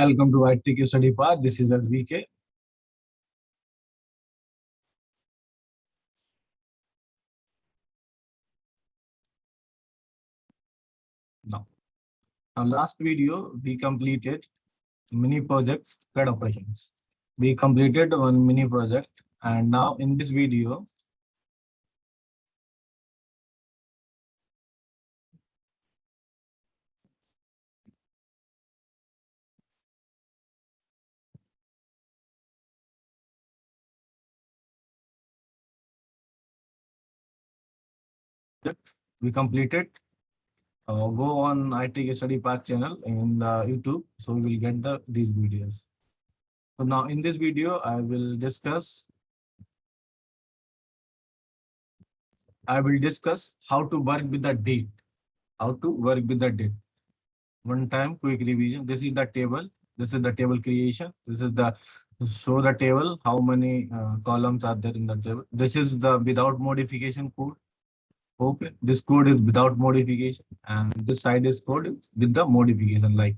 Welcome to ITK Study Path. This is SBK. Now, our last video we completed mini project CAD operations. We completed one mini project, and now in this video we completed. Go on ITK Study Path channel in the YouTube, so we will get these videos. So now in this video, I will discuss how to work with the date. How to work with the date. One time quick revision. This is the table. This is the table creation. This is the show the table. How many columns are there in the table? This is the without modification code. Okay, this code is without modification, and this side is code with the modification. Like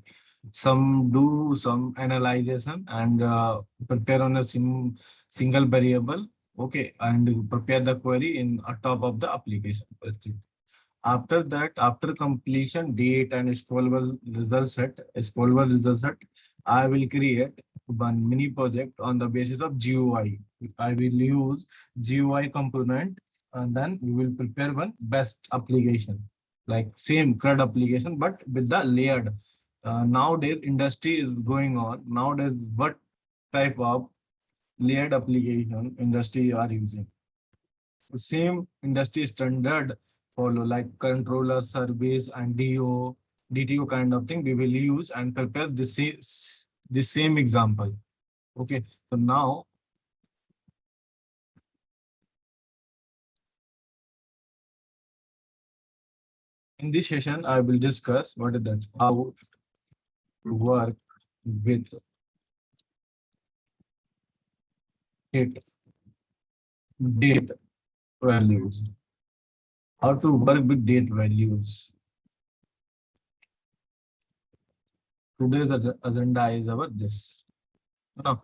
some do some analyzation and prepare on a single variable. Okay, and prepare the query in on top of the application. After that, after completion date and scrollable result set, I will create one mini project on the basis of GUI. I will use GUI component, and then we will prepare one best application, like same CRUD application, but with the layered. Nowadays, industry is going on. Nowadays, what type of layered application industry are using? Same industry standard follow, like controller service and DTO kind of thing we will use and prepare the same example. Okay, so now in this session I will discuss what is that, how to work with date date values. How to work with date values. Today's agenda is our this. Now,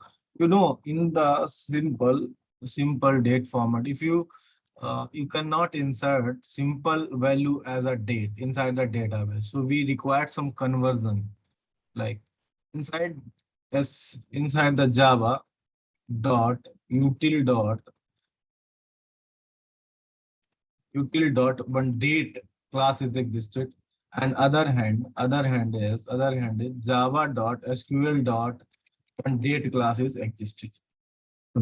in the simple date format, if you cannot insert simple value as a date inside the database, so we require some conversion, like inside inside the Java dot util dot one date class is existed, and other hand is Java dot SQL dot one date class is existed. So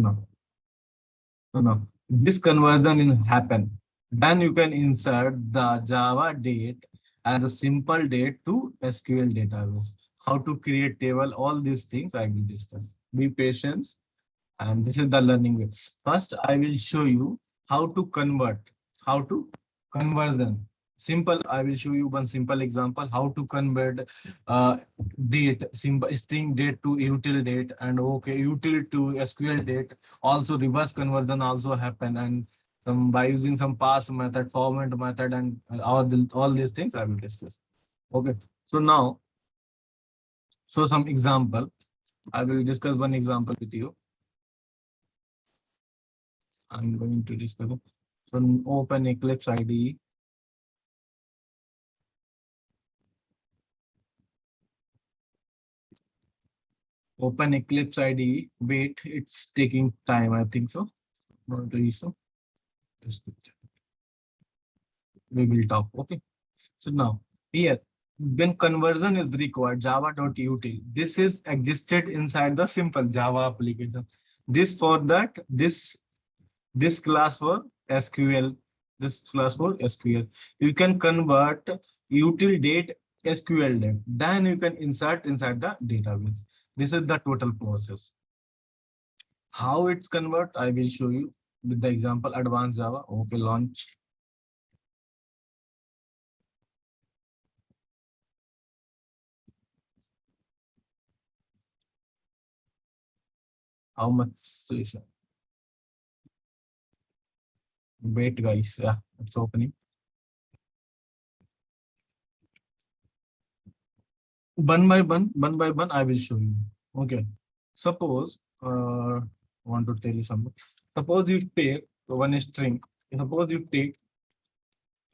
now, this conversion is happen. Then you can insert the Java date as a simple date to SQL database. How to create table, all these things I will discuss. Be patient, and this is the learning way. First, I will show you how to convert, how to conversion. Simple, I will show you one simple example, how to convert uh, date, simple string date to util date, and okay, util to SQL date. Also, reverse conversion also happen, and some by using some parse method, format method, and all these things I will discuss. Okay, so now, so some example. I will discuss one example with you. I'm going to discuss. So open Eclipse IDE. Open Eclipse IDE. Wait, it's taking time. I think so. Not really so. We will talk. Okay. So now here, when conversion is required, java.util. This is existed inside the simple Java application. This for that, this class for SQL, this class for SQL. You can convert util date SQL date. Then you can insert inside the database. This is the total process. How it's convert, I will show you with the example advanced Java. Okay, launch. How much session? Wait, guys. Yeah, it's opening. one by one, I will show you. Okay. Suppose, want to tell you something. Suppose you take one string. Suppose you take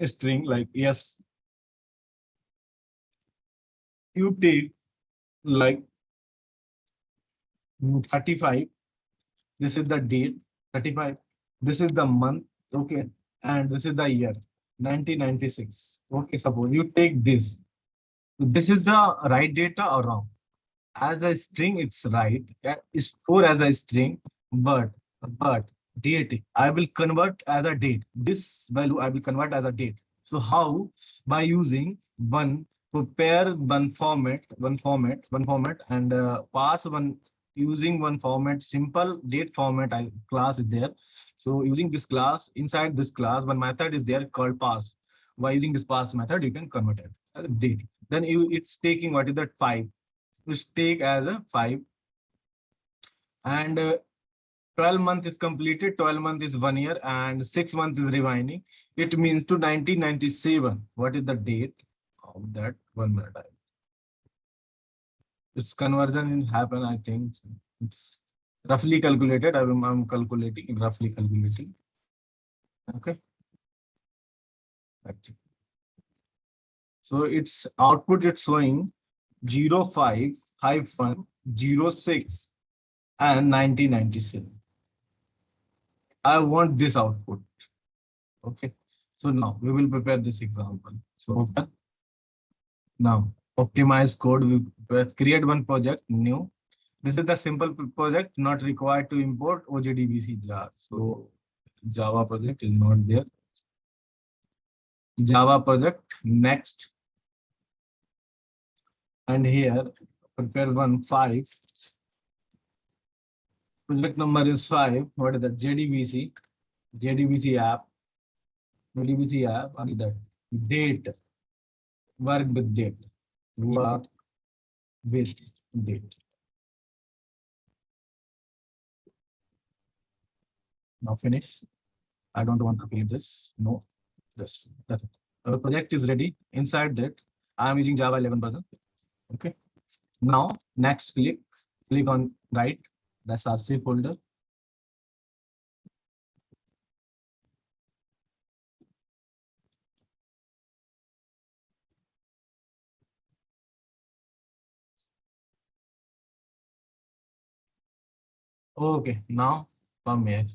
a string like yes, you take like 35. This is the date, 35. This is the month, okay, and this is the year, 1996. Okay, suppose you take this. This is the right data or wrong? As a string, it's right. Yeah, it's stored as a string, but but date I will convert as a date. This value I will convert as a date. So how? By using one prepare one format, and pass one using one format, simple date format I, class is there. So using this class, inside this class, one method is there called pass. By using this pass method, you can convert it as a date. Then it's taking what is that 5, which take as a 5, and 12 month is completed, 12 month is 1 year, and 6 months is remaining. It means to 1997. What is the date of that? 1 minute. Its conversion will happen, I think. It's roughly calculated. I'm calculating, roughly calculating. Okay. So its output, it's showing 05 hyphen 06 and 1997. I want this output. Okay. So now we will prepare this example. So open. Now optimize code. We create one project new. This is the simple project, not required to import OJDBC jar. So Java project is not there. Java project next. And here prepare one 5. Project number is 5. What is that? JDBC. JDBC app. JDBC app. What is that? Date. Work with date. Work with date. Now finish. I don't want to create this. No, this. That's it. Our project is ready. Inside that, I am using Java 11 version. Okay. Now, next click on right, the SRC folder. Okay, now come here.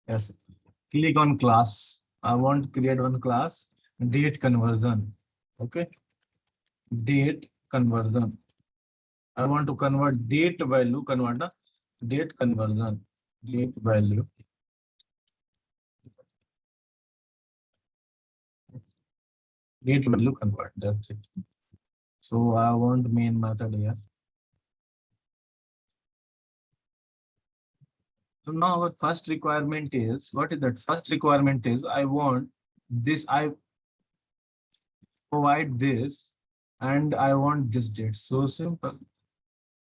Yes, click on class. I want to create one class, date conversion. Okay, date conversion. I want to convert date value, convert the date conversion, date value. Date value convert, that's it. So I want main method here. So now our first requirement is, what is that? First requirement is I want this, I provide this, and I want this date. So simple,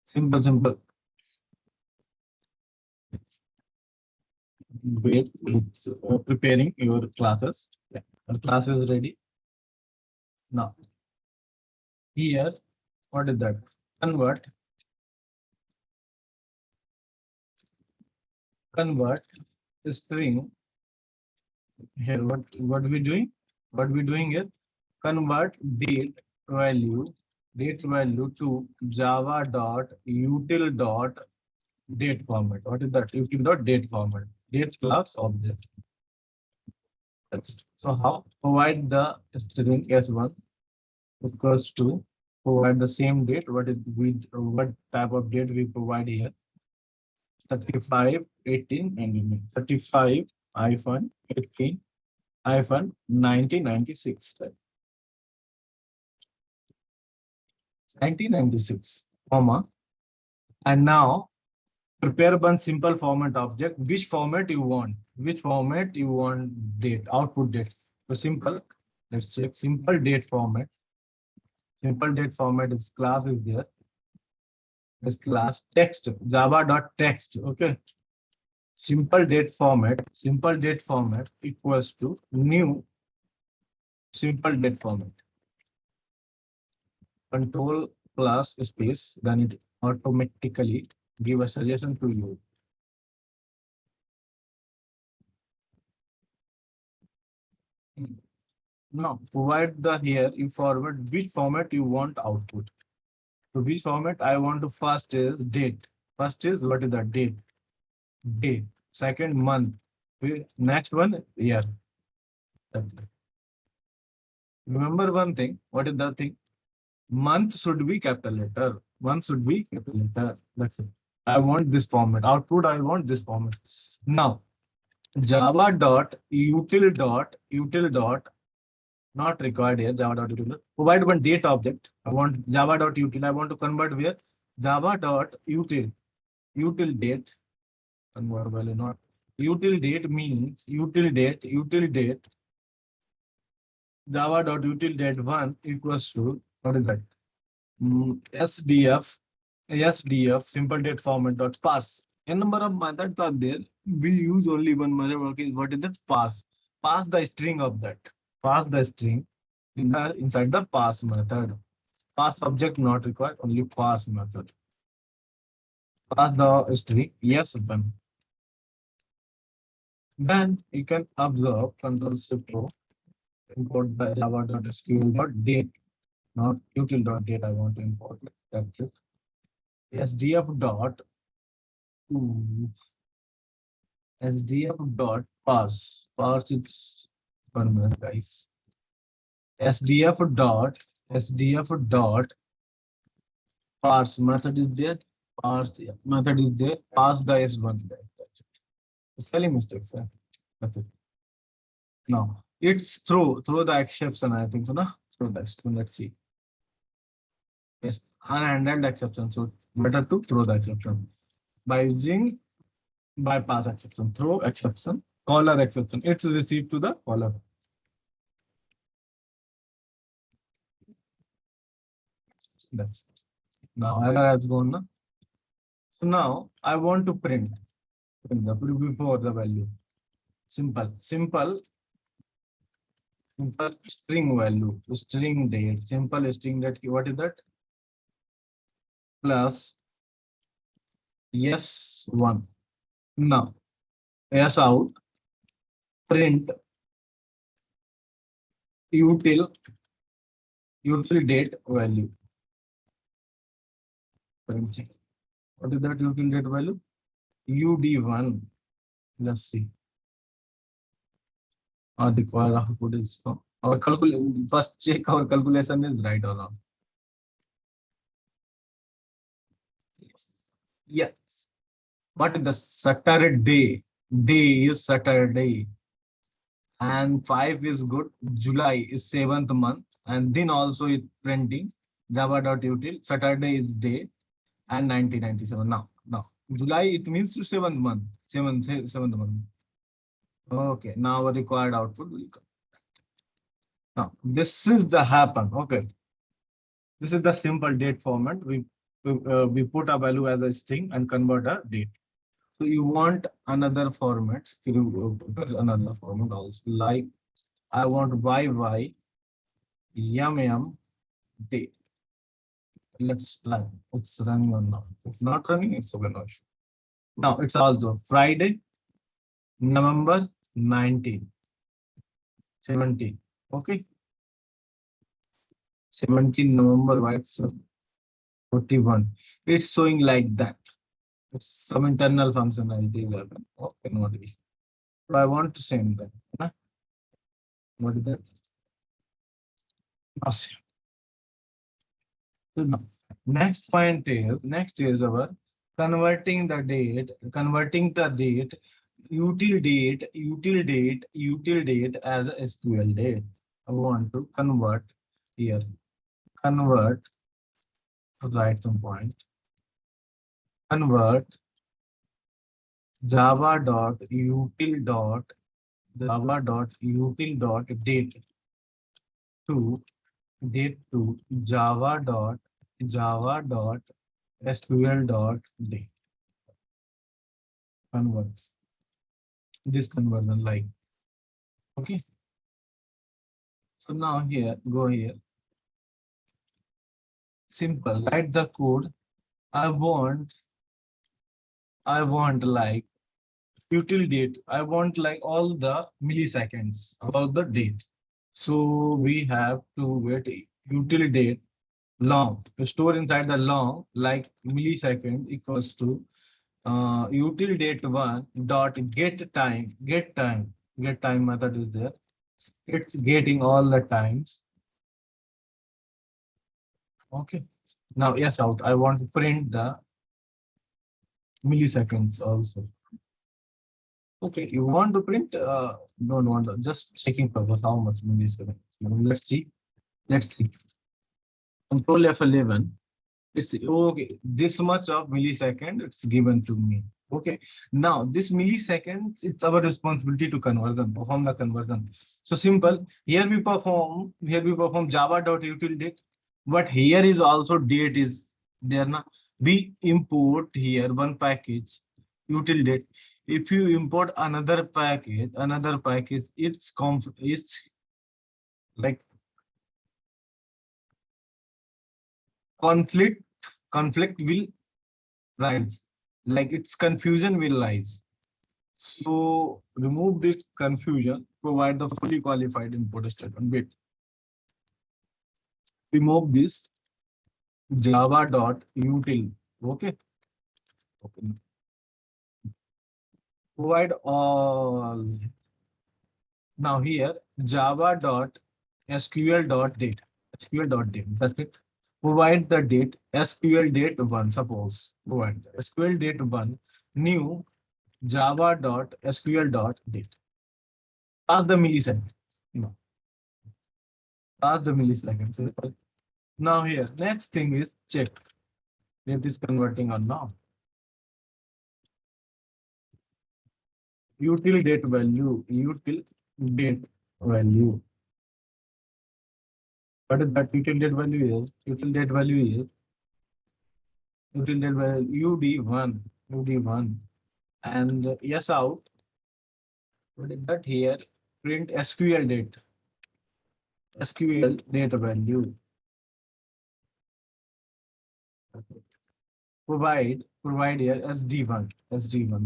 simple. Wait, it's preparing your classes. Yeah, our class is ready. Now, here, what is that? Convert string. Here, what we doing? What we doing is convert date value to java dot util dot date format. What is that? Util dot date format. Date class object. So how provide the string s1 equals to provide the same date. What is what type of date we provide here? 35 18 and 35 hyphen 18 hyphen 1996. 1996, comma, and now prepare one simple format object. Which format you want? Which format you want date, output date? So simple, let's check simple date format. Simple date format is class is there. This class text, java.text. Okay. Simple date format equals to new simple date format. Control plus space, then it automatically give a suggestion to you. Now provide the here you forward which format you want output. So which format I want to first is date. First is what is the date? Day. Second month. Next one year. That's it. Remember one thing. What is the thing? Month should be capital letter. Month should be capital letter. That's it. I want this format. Output I want this format. Now Java dot util dot not required here. Java dot util. Provide one date object. I want Java dot util. I want to convert where Java dot util date. Convert value not util date means util date Java dot util date one equals to what is that? SDF simple date format dot parse. A number of methods are there. We use only one method. Okay, what is that? Parse. Pass the string of that. Pass the string inside the parse method. Parse object not required. Only parse method. Pass the string. Yes, when. Then you can observe Control Shift O import the java.sql.date, not util.date. I want to import it. That's it. SDF dot ooh, SDF dot parse. Parse it's 1 minute, guys. SDF dot parse method is there. Parse method is there. Pass the S1. That's it. Spelling mistakes. That's it. No, it's through the exception. I think so. No, through that. So let's see. Yes, unhandled exception. So better to throw the exception by using bypass exception, throw exception, caller exception. It's received to the caller. That's now error has gone. No? So now I want to print the before the value. Simple string value, string date, simple string date. What is that? Plus yes one. Now yes out print util date value. Printing. What is that util date value? UD1. Let's see. The output is our calculation. First check our calculation is right or wrong. Yes. What is the Saturday? Day is Saturday. And 5 is good. July is 7th month. And then also it's printing java.util. Saturday is day and 1997. Now July it means to 7th month. 7th month. Okay, now our required output will come. Now this is the happen. Okay, this is the simple date format. We put a value as a string and convert a date. So you want another format. Another format also like I want YY yum date. Let's run. It's running or not. If not running, it's okay. No issue. Now it's also Friday, November 19, 17. Okay. 17 November, right? So 41. It's showing like that. It's some internal functionality. Okay, not issue. But I want to send that. Huh? What is that? Awesome. So now, next is our converting the date util date as a SQL date. I want to convert here. Convert, write some point. Convert java.util.date to java.sql.date. Convert this conversion like okay. So now here, go here. Simple. Write the code. I want, I want like util date. I want like all the milliseconds about the date. So we have to wait util date long. Store inside the long like millisecond equals to util date one dot get time method is there. It's getting all the times. Okay. Now yes out. I want to print the milliseconds also. Okay, you want to print? Don't want to, just checking purpose how much milliseconds. Let's see. Let's see. Control F11. It's okay. This much of millisecond it's given to me. Okay. Now this milliseconds, it's our responsibility to perform the conversion. So simple. Here we perform java.util but here is also date is there now. We import here one package util date. If you import another package, it's like conflict conflict will rise, like its confusion will rise. So remove this confusion, provide the fully qualified input statement. Wait, remove this java.util. Okay. Okay. Provide all. Now here java.sql.date. SQL.date. That's it. Provide the date SQL date one. Suppose provide SQL date one new java.sql.date. Pass the milliseconds. No, pass the milliseconds. Now here, next thing is check if it is converting or not. Util date value, util date value. What is that util date value is? Util date value is util date value UD1, and yes out. What is that here? Print SQL date, SQL date value. Provide here SD1.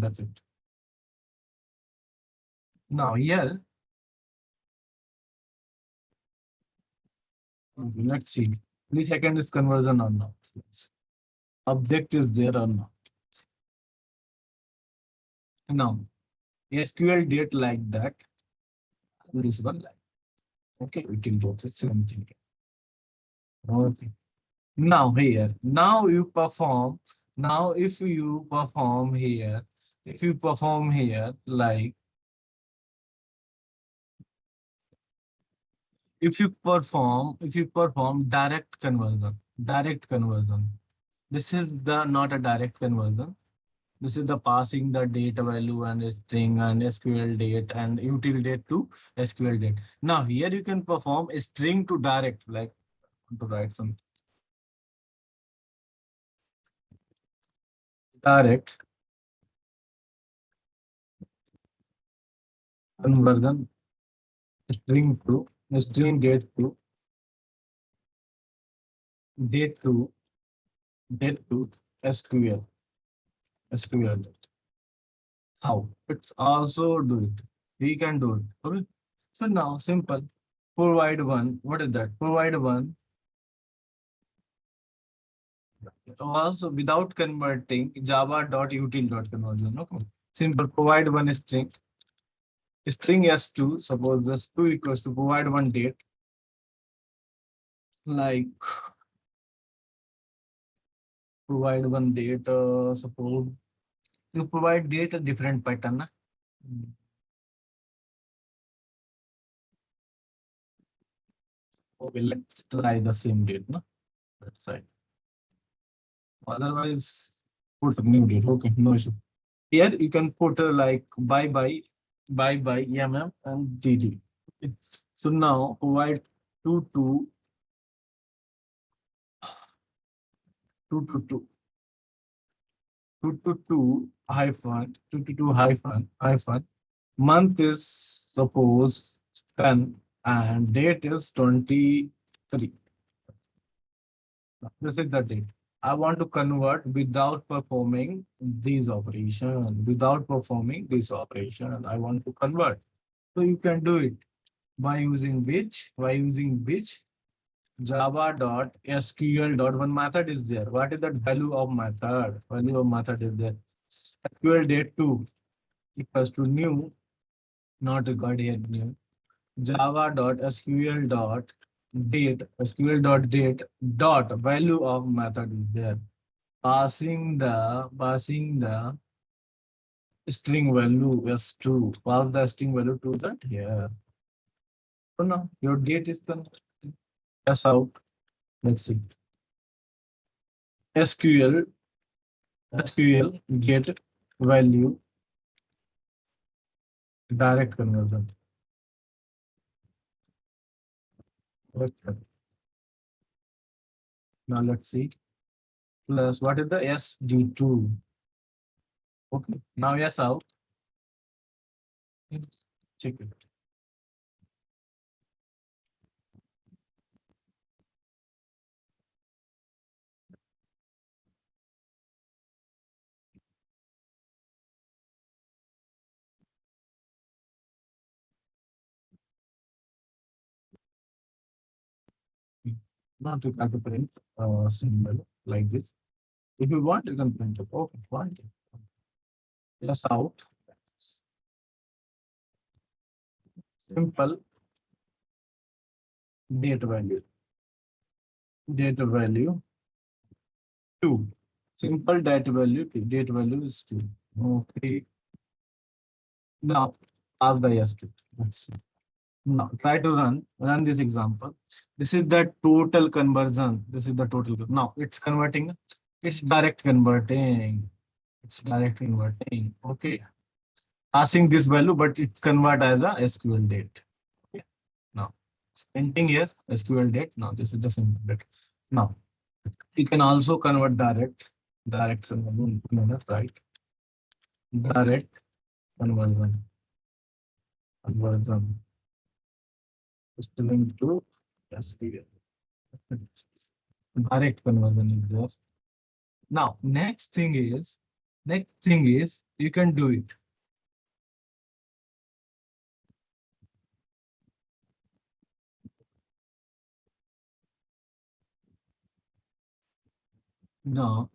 That's it. Now here, okay, let's see. Millisecond is conversion or not. Object is there or not. Now, SQL date like that. This one like. Okay, we can do the same thing. Okay. Now here, now you perform. Now if you perform here, like if you perform direct conversion. This is the not a direct conversion. This is the passing the data value and a string and SQL date and util date to SQL date. Now here you can perform a string to direct, like to write some direct conversion string date to date to SQL date. How? It's also do it. We can do it. Okay. So now simple. Provide one. What is that? Provide one. Also without converting java.util.conversion. Okay. Simple. Provide one string. String s2. Suppose s2 equals to provide one date. Like provide one date. Suppose you provide date a different pattern. Na? Okay, let's try the same date. No? Let's try. Otherwise, put new date. Okay, no issue. Here you can put like bye bye and dd. Okay. So now provide two two two two two two two two hyphen month is suppose 10 and date is 23. This is the date. I want to convert without performing these operation. Without performing this operation, I want to convert. So you can do it by using which? By using which? Java.sql dot one method is there. What is the value of method? Value of method is there. SQL date 2 equals to new, not required here new. Java.sql dot date, SQL dot date dot value of method is there. Passing the string value is true. Pass the string value to that here. So now your date is done. Yes out. Let's see. SQL get value direct conversion. Okay. Now let's see. Plus what is the SD2? Okay. Now yes out. Check it. Not to have to print symbol like this. If you want, you can print it. Okay, want it. Yes out. Simple date value. Date value 2. Simple date value is 2. Okay. Now ask the yes to. Let's see. Now try to run this example. This is the total conversion. This is the total. Now it's converting. It's direct converting. It's direct converting. Okay. Passing this value, but it's convert as a SQL date. Okay. Now printing here SQL date. Now this is the simple date. Now you can also convert direct conversion. Right? Direct conversion string to SQL. Direct conversion is there. Now next thing is you can do it. Now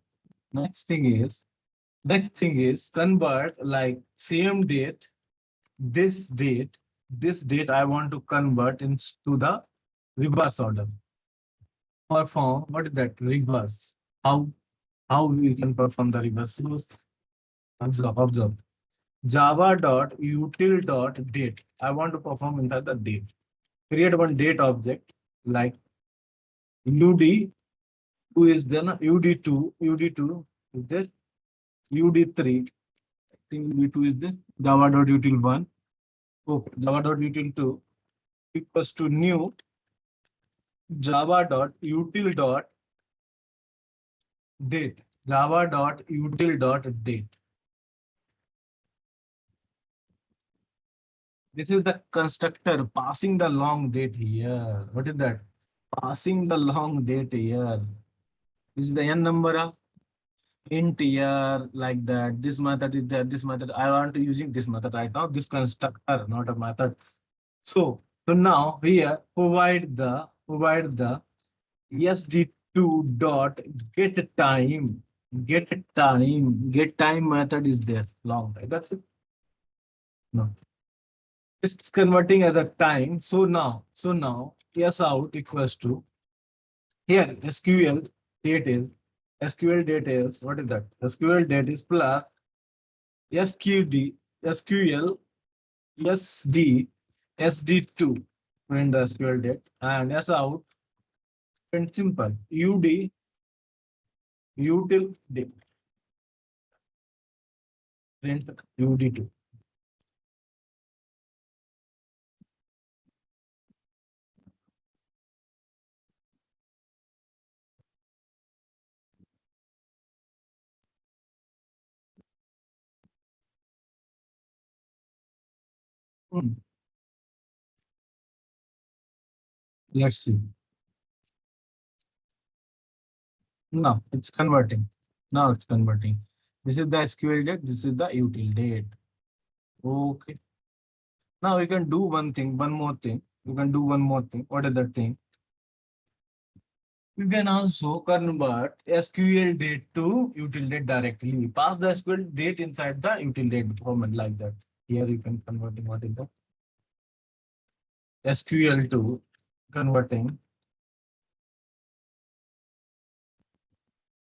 next thing is convert like same date, this date, this date I want to convert into the reverse order. Perform what is that reverse? How we can perform the reverse? Observe. Java.util.date. I want to perform inside the date. Create one date object like UD, who is then UD2 is there, UD3. I think UD2 is the Java.util1. Okay, Java.util2 equals to new Java.util.date. Java.util.date. This is the constructor passing the long date here. What is that? Passing the long date here. This is the n number of int here like that. This method is there. This method. I want to using this method right now. This constructor, not a method. So now here provide the sd2 dot get time. Get time method is there. Long, right? That's it. No. It's converting as a time. So now yes out equals to here date is SQL date is what is that? SQL date is plus SQD SQL SD SD2 print the SQL date and S out print simple UD util date print UD2. Hmm. Let's see. Now it's converting. Now it's converting. This is the SQL date. This is the util date. Okay. Now we can do one thing, one more thing. We can do one more thing. What is that thing? You can also convert SQL date to util date directly. Pass the SQL date inside the util date format like that. Here you can converting what is the SQL to converting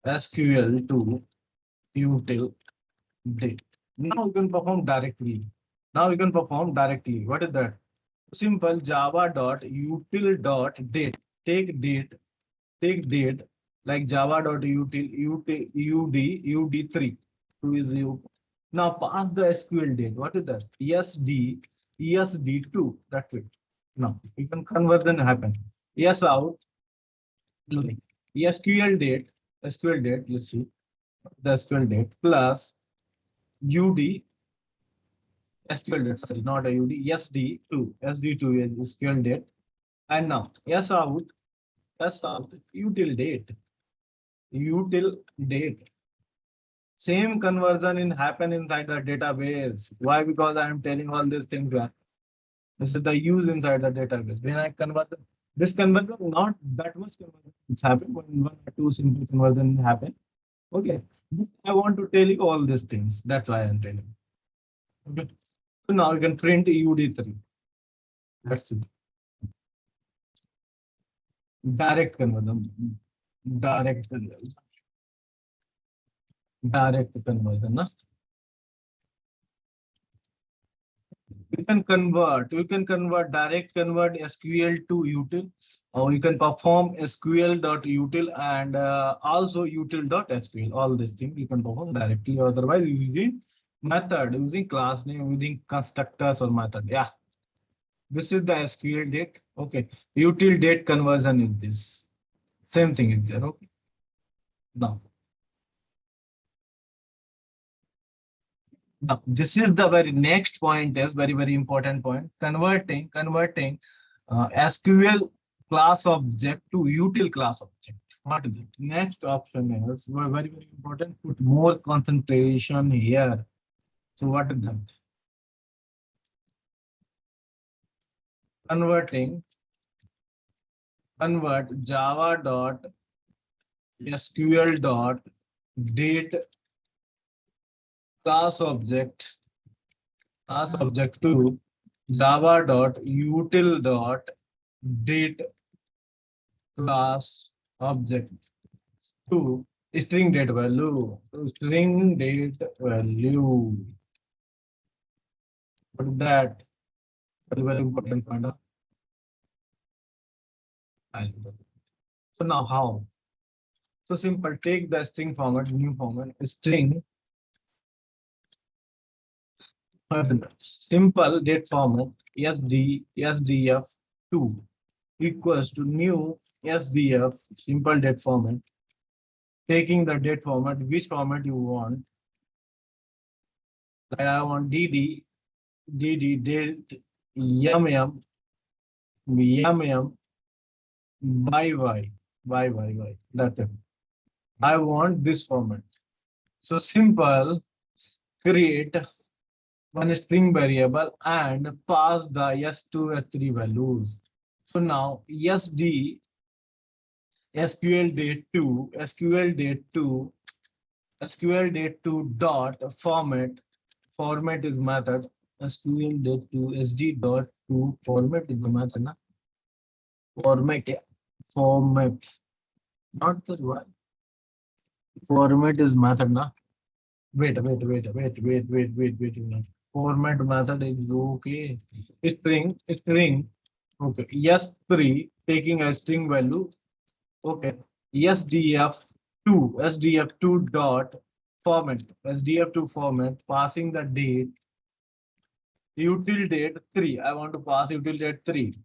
SQL to util date. Now you can perform directly. Now you can perform directly. What is that? Simple java dot util dot date. Take date like java dot util ud3 2 is you. Now pass the SQL date. What is that? ESD2. That's it. Now you can conversion happen. Yes out. SQL date. SQL date. Let's see the SQL date plus UD SQL date. Sorry, not a UD. SD2. SD2 is SQL date. And now yes out. Yes out. Util date. Util date. Same conversion in happen inside the database. Why? Because I am telling all these things that this is the use inside the database. When I convert this conversion, not that much conversion. It's happened when one or two simple conversion happen. Okay. But I want to tell you all these things. That's why I'm telling. Okay. So now you can print UD3. That's it. Direct conversion. Direct conversion. Direct conversion. Na? We can convert direct convert SQL to util, or you can perform SQL.util and also util.SQL. All these things you can perform directly, otherwise using method, using class name, using constructors or method. Yeah, this is the SQL date. Okay, util date conversion is this. Same thing is there. Okay, now. Now, this is the very next point is very important point. Converting SQL class object to util class object. What is it? Next option is very important. Put more concentration here. So what is that? Convert Java dot SQL dot date class object to Java dot util dot date class object to string date value. String date value. What is that? Very important point. So now how? So simple. Take the string format, new format, string. Simple date format SDF2 equals to new SDF simple date format. Taking the date format, which format you want. Like I want DD date yum yy. That's it. I want this format. So simple create one string variable and pass the S2, S3 values. So now SD SQL date 2 dot format is method SQL date 2 SD dot 2 format is the method na? Format not the one format is method na? Wait. Format method is okay. String. Okay. S3 taking a string value. Okay. SDF2 dot format. SDF2 format passing the date. Util date 3. I want to pass util date 3.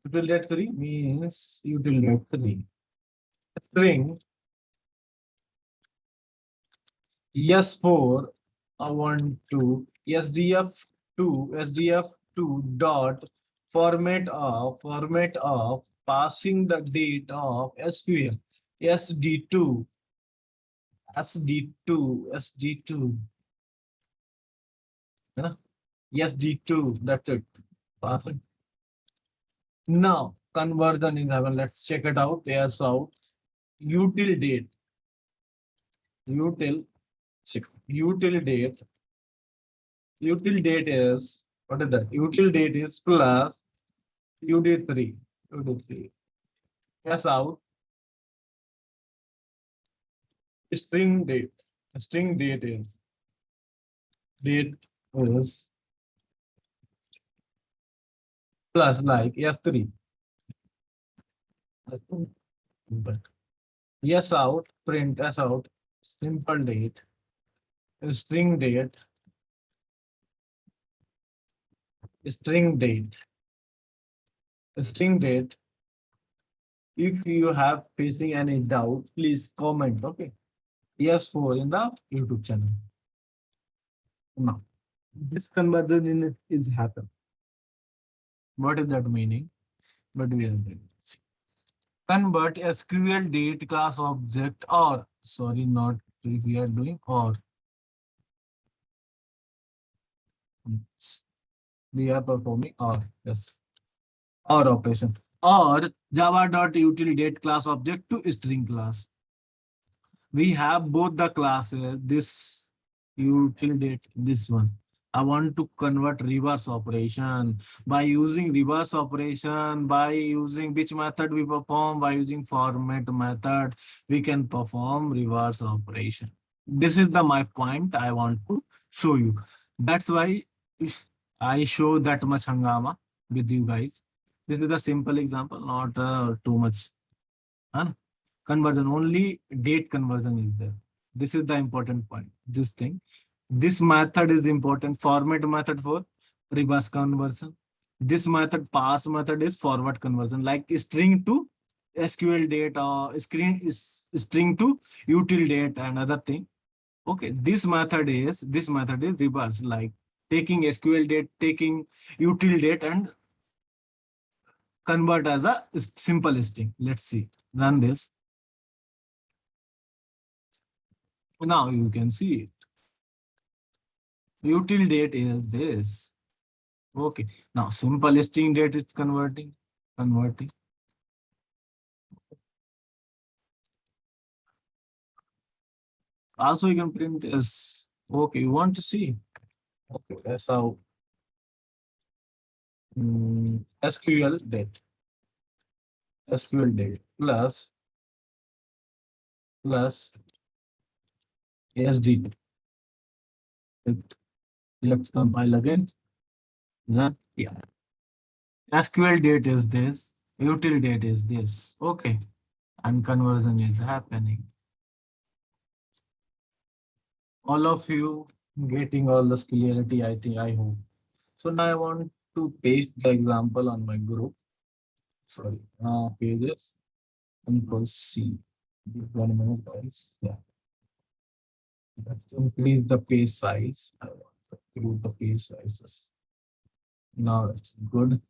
Util date 3 means util date 3. String S4 I want to SDF2 dot format of passing the date of SQL SD2, SD2, yeah, SD2. That's it. Passing. Now conversion is happen. Let's check it out. Yes, out. Util date. Util. Util date. Util date is what is that? Util date is plus UD3. UD3. Yes, out. String date. String date is plus like S3. But yes out, print S out, simple date, string date, string date, string date. If you have facing any doubt, please comment. Okay. Yes, for in the YouTube channel. Now, this conversion is happen. What is that meaning? But we are going to see. Convert SQL date class object or sorry, not if we are doing or we are performing or yes or operation or java.util date class object to string class. We have both the classes, this util date, this one. I want to convert reverse operation. By using reverse operation, by using which method we perform, by using format method, we can perform reverse operation. This is the my point I want to show you. That's why I show that much hangama with you guys. This is a simple example, not too much. Huh? Conversion, only date conversion is there. This is the important point. This thing. This method is important. Format method for reverse conversion. This method, pass method is forward conversion, like string to SQL date or screen is string to util date and other thing. Okay, this method is reverse, like taking SQL date, taking util date and convert as a simple string. Let's see. Run this. Now you can see it. Util date is this. Okay. Now simple string date is converting. Also you can print as okay. You want to see? Okay, that's how SQL date. SQL date plus ASD. Let's compile again. Yeah. SQL date is this. Util date is this. Okay. And conversion is happening. All of you getting all this clarity, I think, I hope. So now I want to paste the example on my group. Sorry, pages, Control C. 1 minute, guys. Yeah. Let's increase the page size. I want to include the page sizes. Now it's good.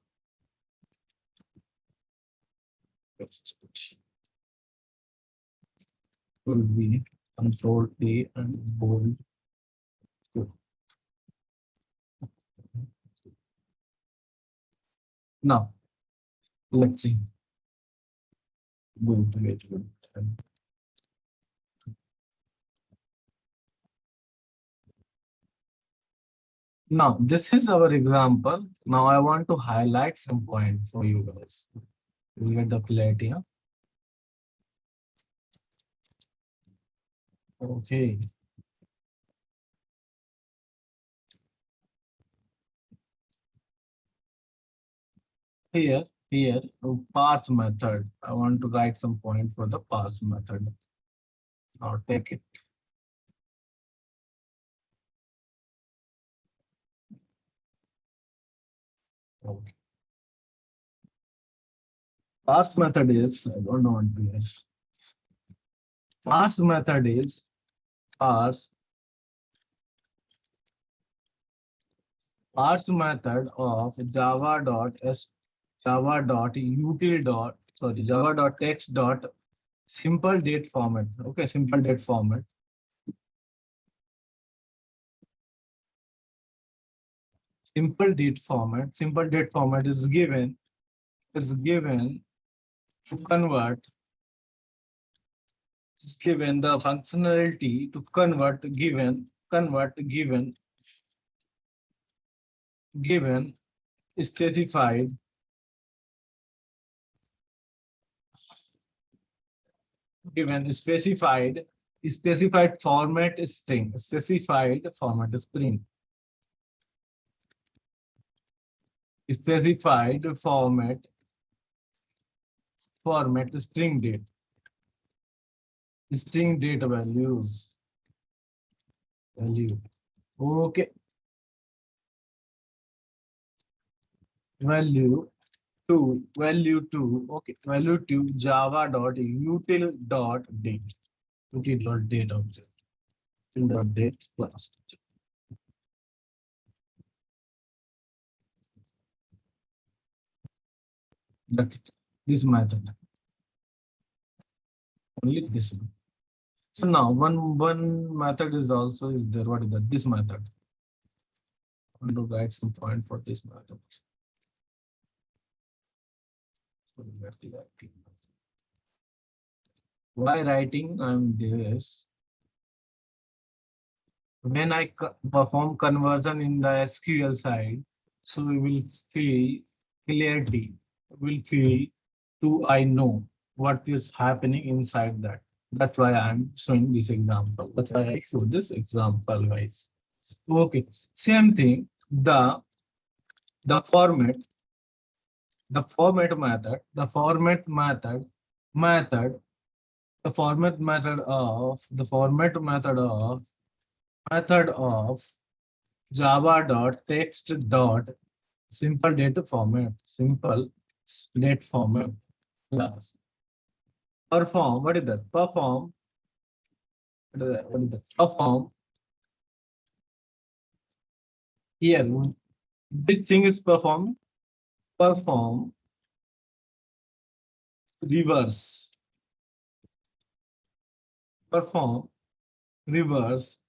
Will be Control A and bold. Good. Now let's see. Wait. Now, this is our example. Now, I want to highlight some point for you guys. You get the clarity, huh? Okay. Here, parse method. I want to write some point for the parse method. Now, take it. Okay. Parse method is, I don't know what to use. Parse method is parse method of java.util sorry, java.text dot simple date format. Okay, simple date format. Simple date format. Simple date format is given to convert is given the functionality to convert given specified given specified format string specified format string date value. Okay, value to okay, value to java.util.date object util.date class. That this method, only this one. So now one method is also is there. What is that? This method. I want to write some point for this method. Why writing? I'm this. When I perform conversion in the SQL side, so we will feel clarity. Will feel to I know what is happening inside that. That's why I'm showing this example. That's why I show this example, guys. Okay, same thing. The format, the format method, the format method, method, the format method of the format method of java.text dot simple data format, simple date format class. Perform, what is that? Perform, what is that? Perform here. This thing is perform reverse, perform reverse,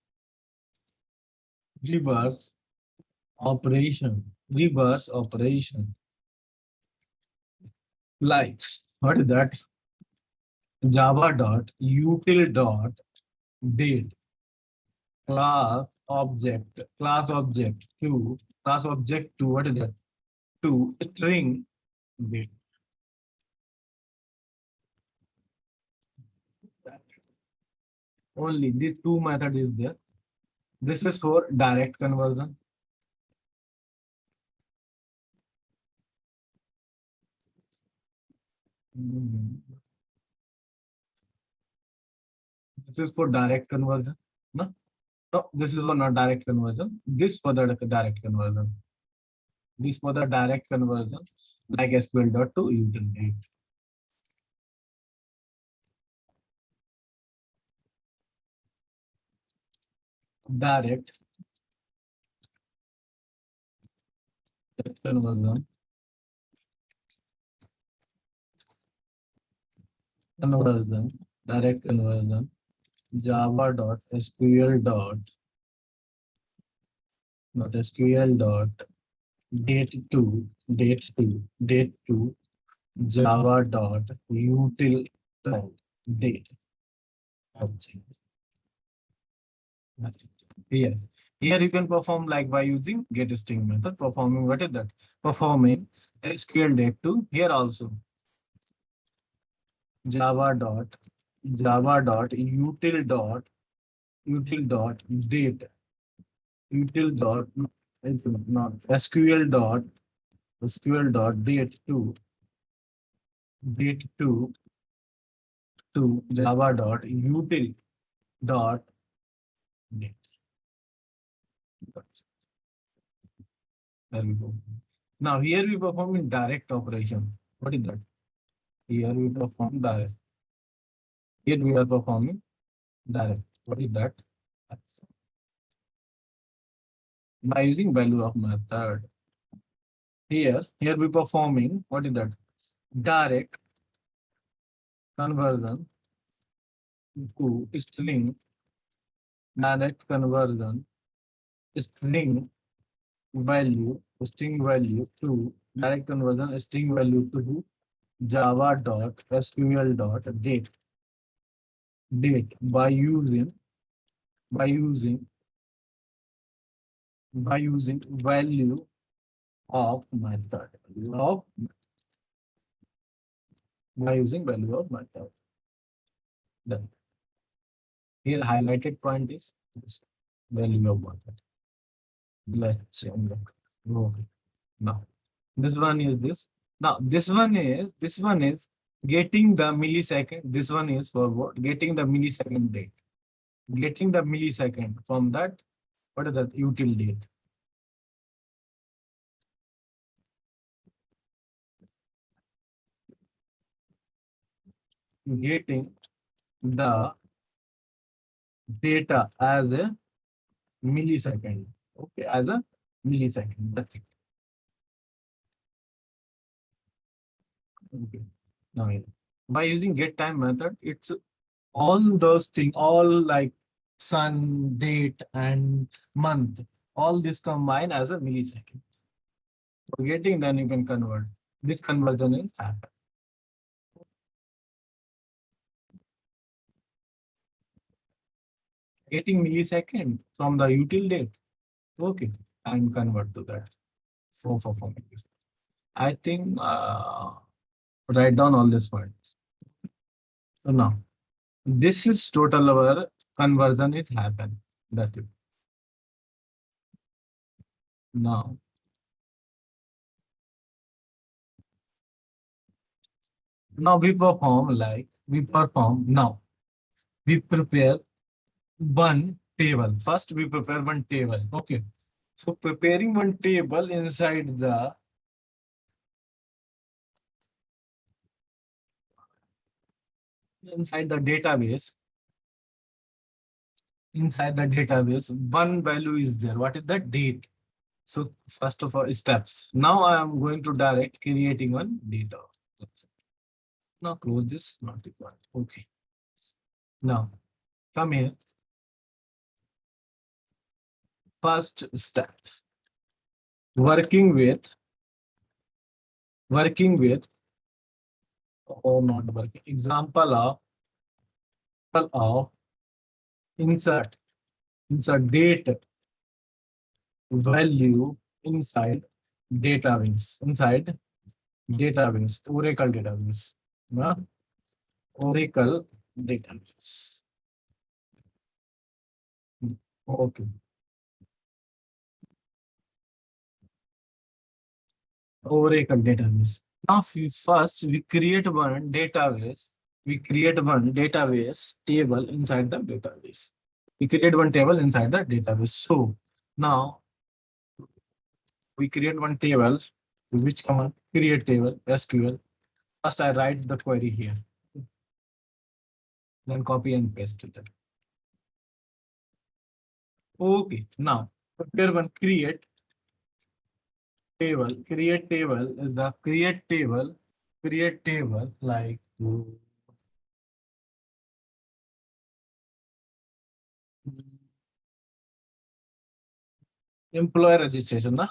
reverse reverse operation. Like, what is that? Java.util.date class object to what is that? To string date. Only these two method is there. This is for direct conversion. This is for direct conversion. No, no, this is for not direct conversion. This for the direct conversion. This for the direct conversion, like SQL.to util. Direct conversion, direct conversion, java.sql.sql. Date to java.util date object. Here, here you can perform like by using getString method. Performing what is that? Performing SQL date to here also java.util.date util dot not SQL.date to java.util.date. There we go. Now here we perform in direct operation. What is that? Here we perform direct. Here we are performing direct. What is that? By using value of method. Here we performing what is that? Direct conversion to string, direct conversion, string string value to direct conversion, string value to java.sql.date by using by using value of method of by using value of method. Then here highlighted point is this value of method. Let's see. Okay. Now this one is this. Now this one is getting the millisecond. This one is for what? Getting the millisecond date. Getting the millisecond from that. What is that? Util date. Getting the data as a millisecond. Okay, as a millisecond. That's it. Okay. Now, by using get time method, it's all those things, all like sun, date, and month, all this combined as a millisecond. For getting, then you can convert. This conversion is happen. Getting millisecond from the util date. Okay, and convert to that for millisecond. I think write down all these points. So now this is total our conversion is happen. That's it. Now we perform now we prepare one table. First we prepare one table. Okay. So preparing one table inside the database. Inside the database, one value is there. What is the date? So first of all, steps. Now I am going to direct creating one data. Now close this, not required. Okay. Now come here. First step. Working with or not working. Example of insert date value inside database. Oracle database. Oracle database. Okay. Oracle database. Now first we create one database. We create one database table inside the database. We create one table inside the database. So now we create one table. Which command? Create table SQL. First I write the query here. Then copy and paste it. Okay. Now prepare one create table. Create table is the create table like employer registration. Na?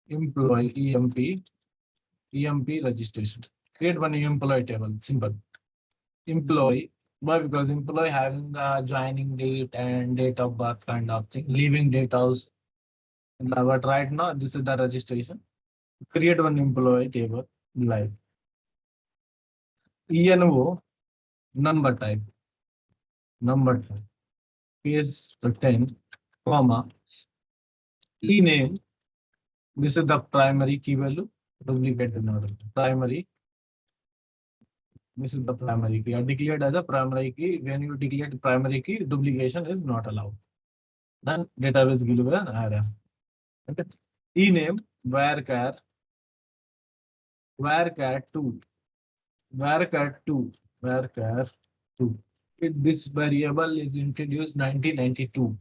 Employee EMP registration. Create one employee table. Simple. Employee. Why? Because employee having the joining date and date of birth kind of thing. Leaving date also. But right now, this is the registration. Create one employee table like ENO number type. Is 10, comma. E name. This is the primary key value. Duplicate in order. Primary. This is the primary key. I declared as a primary key. When you declare primary key, duplication is not allowed. Then database given an array. Okay. E name varchar 2. Varchar 2. This variable is introduced 1992.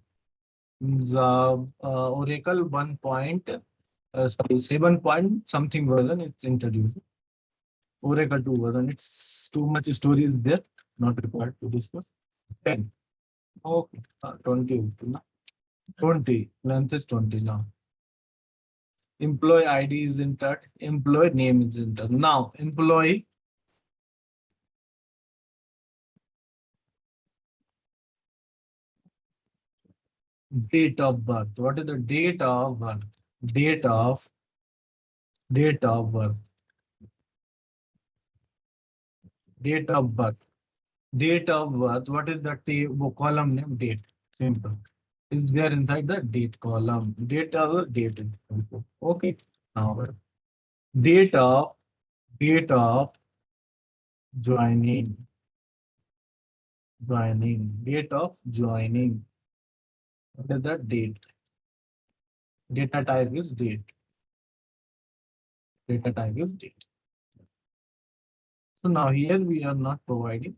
The Oracle 1.0 sorry, 7 point something version it's introduced. Oracle 2 version. It's too much story is there, not required to discuss. 10. Okay. 20. 20. Length is 20 now. Employee ID is entered. Employee name is entered. Now, employee date of birth. What is the date of birth? Date of birth. Date of birth. Date of birth. What is the column name? Date. Simple. Is there inside the date column. Date of the date. Okay. Now date of joining. Date of joining. What is the date? Data type is date. Data type is date. So now here we are not providing.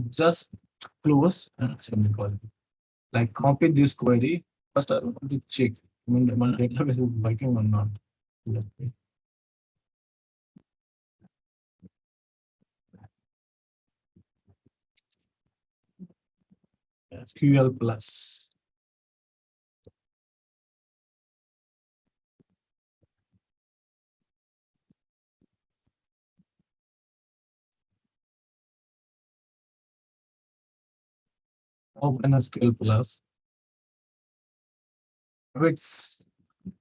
Just close and semicolon. Like copy this query. First I want to check when my database is working or not. Let me. SQL plus. Open SQL plus. If it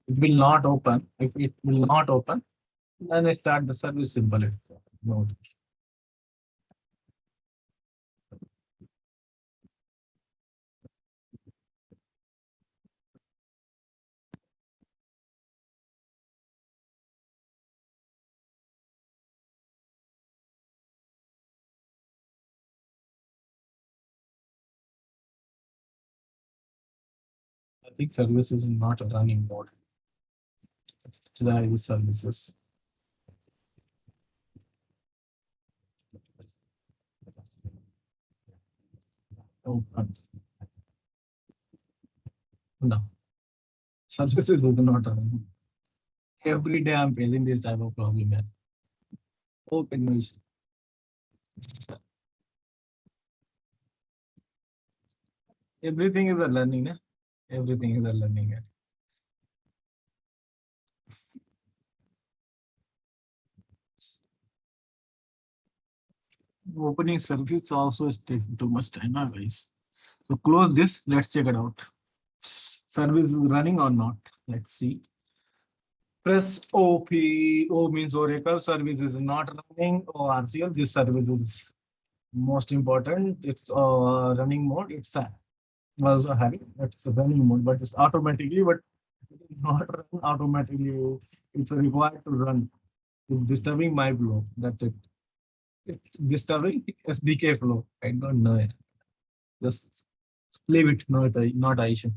will not open, if it will not open, then I start the service symbol. No. I think services is not a running mode. Try services. Open. No. Services is not running. Every day I'm facing this type of problem. Man. Open my everything is a learning. Eh? Everything is a learning. Eh? Opening service also is taking too much time, guys. So close this. Let's check it out. Service is running or not? Let's see. Press OP. O means Oracle. Service is not running. Or RCL. This service is most important. It's running mode. It's also having it's a running mode, but it's automatically. But it is not run automatically. It's required to run. It's disturbing my flow. That's it. It's disturbing SDK flow. I don't know. Just leave it. Not a issue.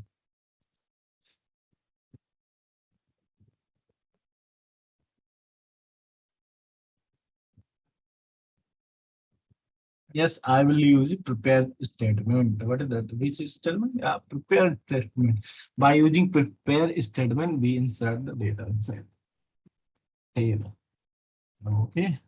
Yes, I will use it. Prepare statement. What is that? Which statement? Yeah, prepare statement. By using prepare statement, we insert the data inside table. Okay.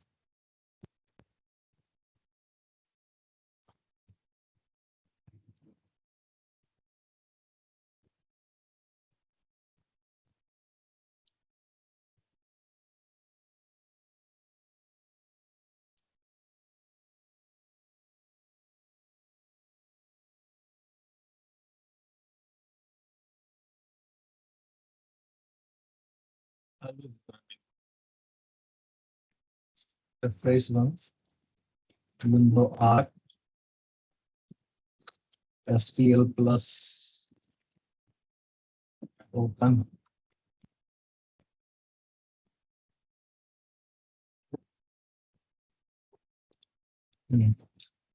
I will the phrase ones. Window R SQL plus open.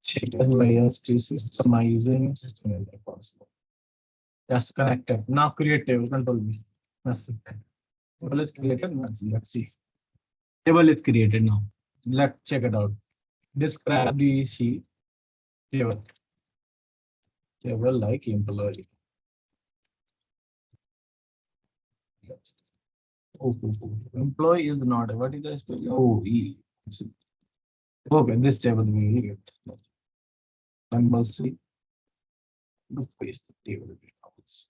Check layers to system I using system is possible. Yes, connected. Now create table. Control B. That's it. Table is created. Let's see. Table is created now. Let's check it out. Describe the sheet table. Table like employee. Oh, employee is not. What is the spelling? Oh, E. Okay, this table we will get. Compulsory to paste the table details.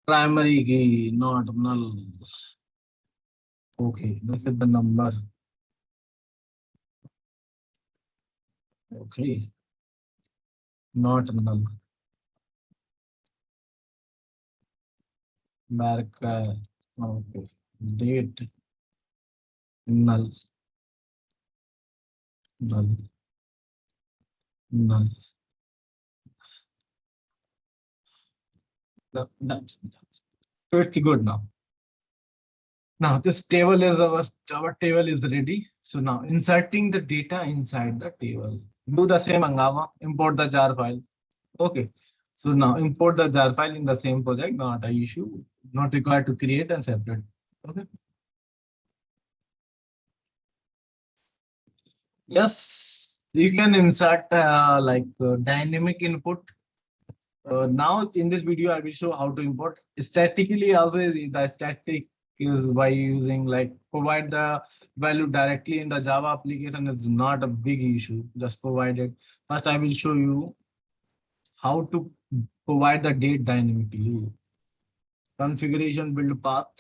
Primary key, not null. Okay, this is the number. Okay, not null. Back, okay, date, null, null, null. That's so it's good now. Now this table is our table is ready. So now inserting the data inside the table. Do the same Angama, import the jar file. Okay. So now import the jar file in the same project, not an issue, not required to create and separate. Okay. Yes, you can insert dynamic input. Now in this video, I will show how to import statically. Also, is the static is by using like provide the value directly in the Java application. It's not a big issue. Just provide it. First, I will show you how to provide the date dynamically. Configuration build path.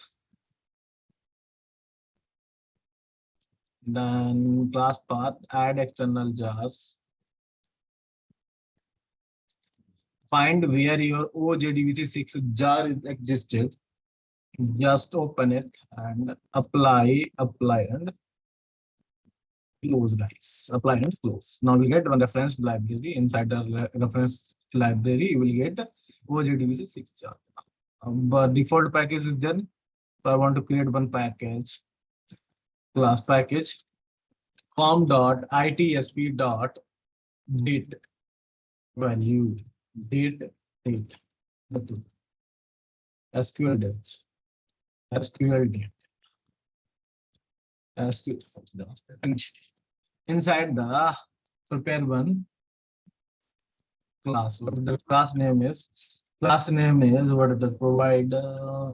Then class path, add external jars. Find where your OJDBC6 jar is existed. Just open it and apply and close, guys. Apply and close. Now we get one reference library. Inside the reference library, you will get OJDBC6 jar. But default package is there. So I want to create one package, class package, com.itsp.date value, date. SQL date. SQL date. Inside the prepare one class. What the class name is? Class name is what the provide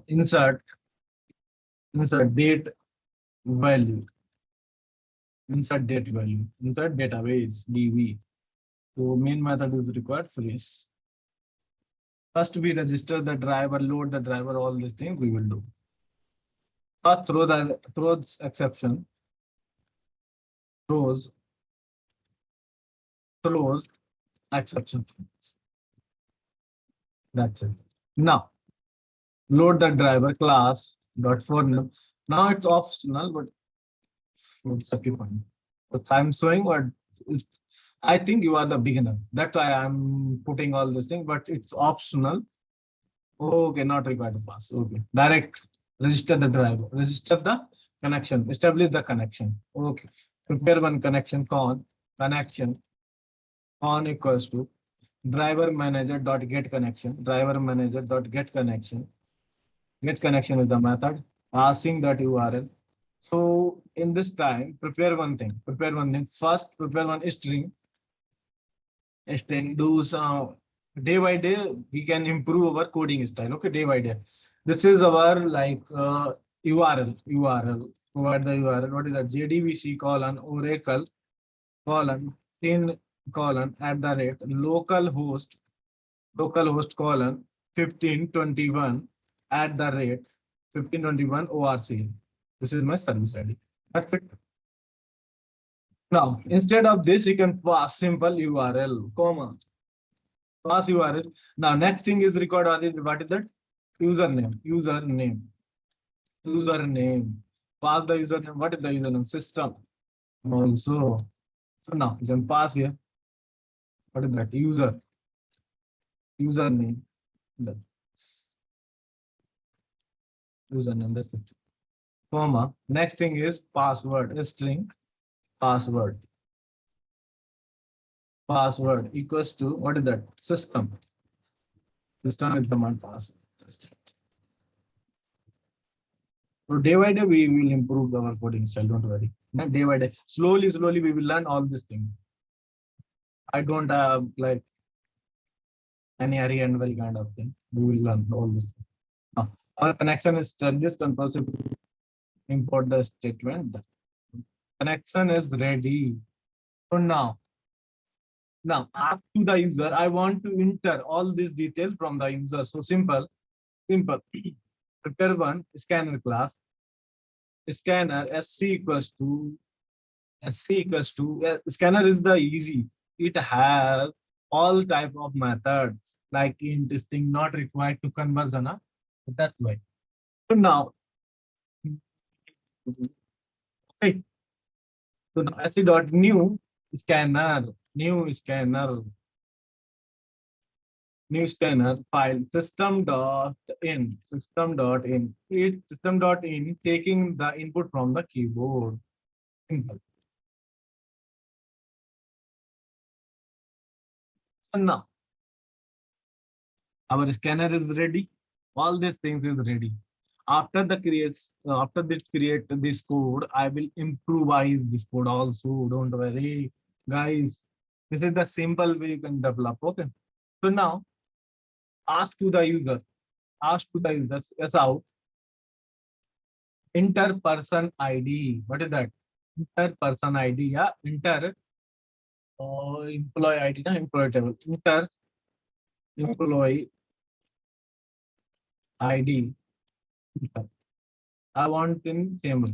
insert date value. Insert date value. Insert database DB. So main method is required freeze. First we register the driver, load the driver, all these things we will do. First throw exception. Throws exception. That's it. Now load the driver class dot for name. Now it's optional, but it's occupying. But I'm showing what I think you are the beginner. That's why I'm putting all this thing, but it's optional. Okay, not required to pass. Okay, direct register the driver, register the connection, establish the connection. Okay, prepare one connection connection equals to driver manager dot get connection. Driver manager dot get connection. Get connection is the method passing that URL. So in this time, prepare one thing. First, prepare one string. Do some day by day. We can improve our coding style. Okay, day by day. This is our like URL. Provide the URL. What is that? JDBC colon Oracle colon in colon at the rate localhost colon 1521 at the rate 1521 ORC. This is my service ID. That's it. Now, instead of this, you can pass simple URL, comma, pass URL. Now, next thing is record what is that? Username. Pass the username. What is the username? System. Also. So now you can pass here. What is that? Username. Username. That's it. Comma. Next thing is password. String. Password equals to what is that? System is the one password. So day by day we will improve our coding style. Don't worry. Day by day, slowly we will learn all these things. I don't have like any hurry and very kind of thing. We will learn all this. Now, our connection is established and possible to import the statement. The connection is ready. So now ask to the user, I want to enter all these details from the user. So simple. Prepare one scanner class, scanner scanner is the easy. It has all type of methods like int string not required to conversion. Huh? That's why. So now, okay. So now sc dot scanner, new scanner, new scanner file system.in. It's system.in taking the input from the keyboard. Simple. So now our scanner is ready. All these things is ready. After this create this code, I will improvise this code also. Don't worry, guys. This is the simple way you can develop. Okay. So now ask to the user. Ask to the user. Yes, out. Enter person ID. What is that? Enter person ID. Yeah. Enter employee ID. Na employee table. Enter employee ID. I want in table.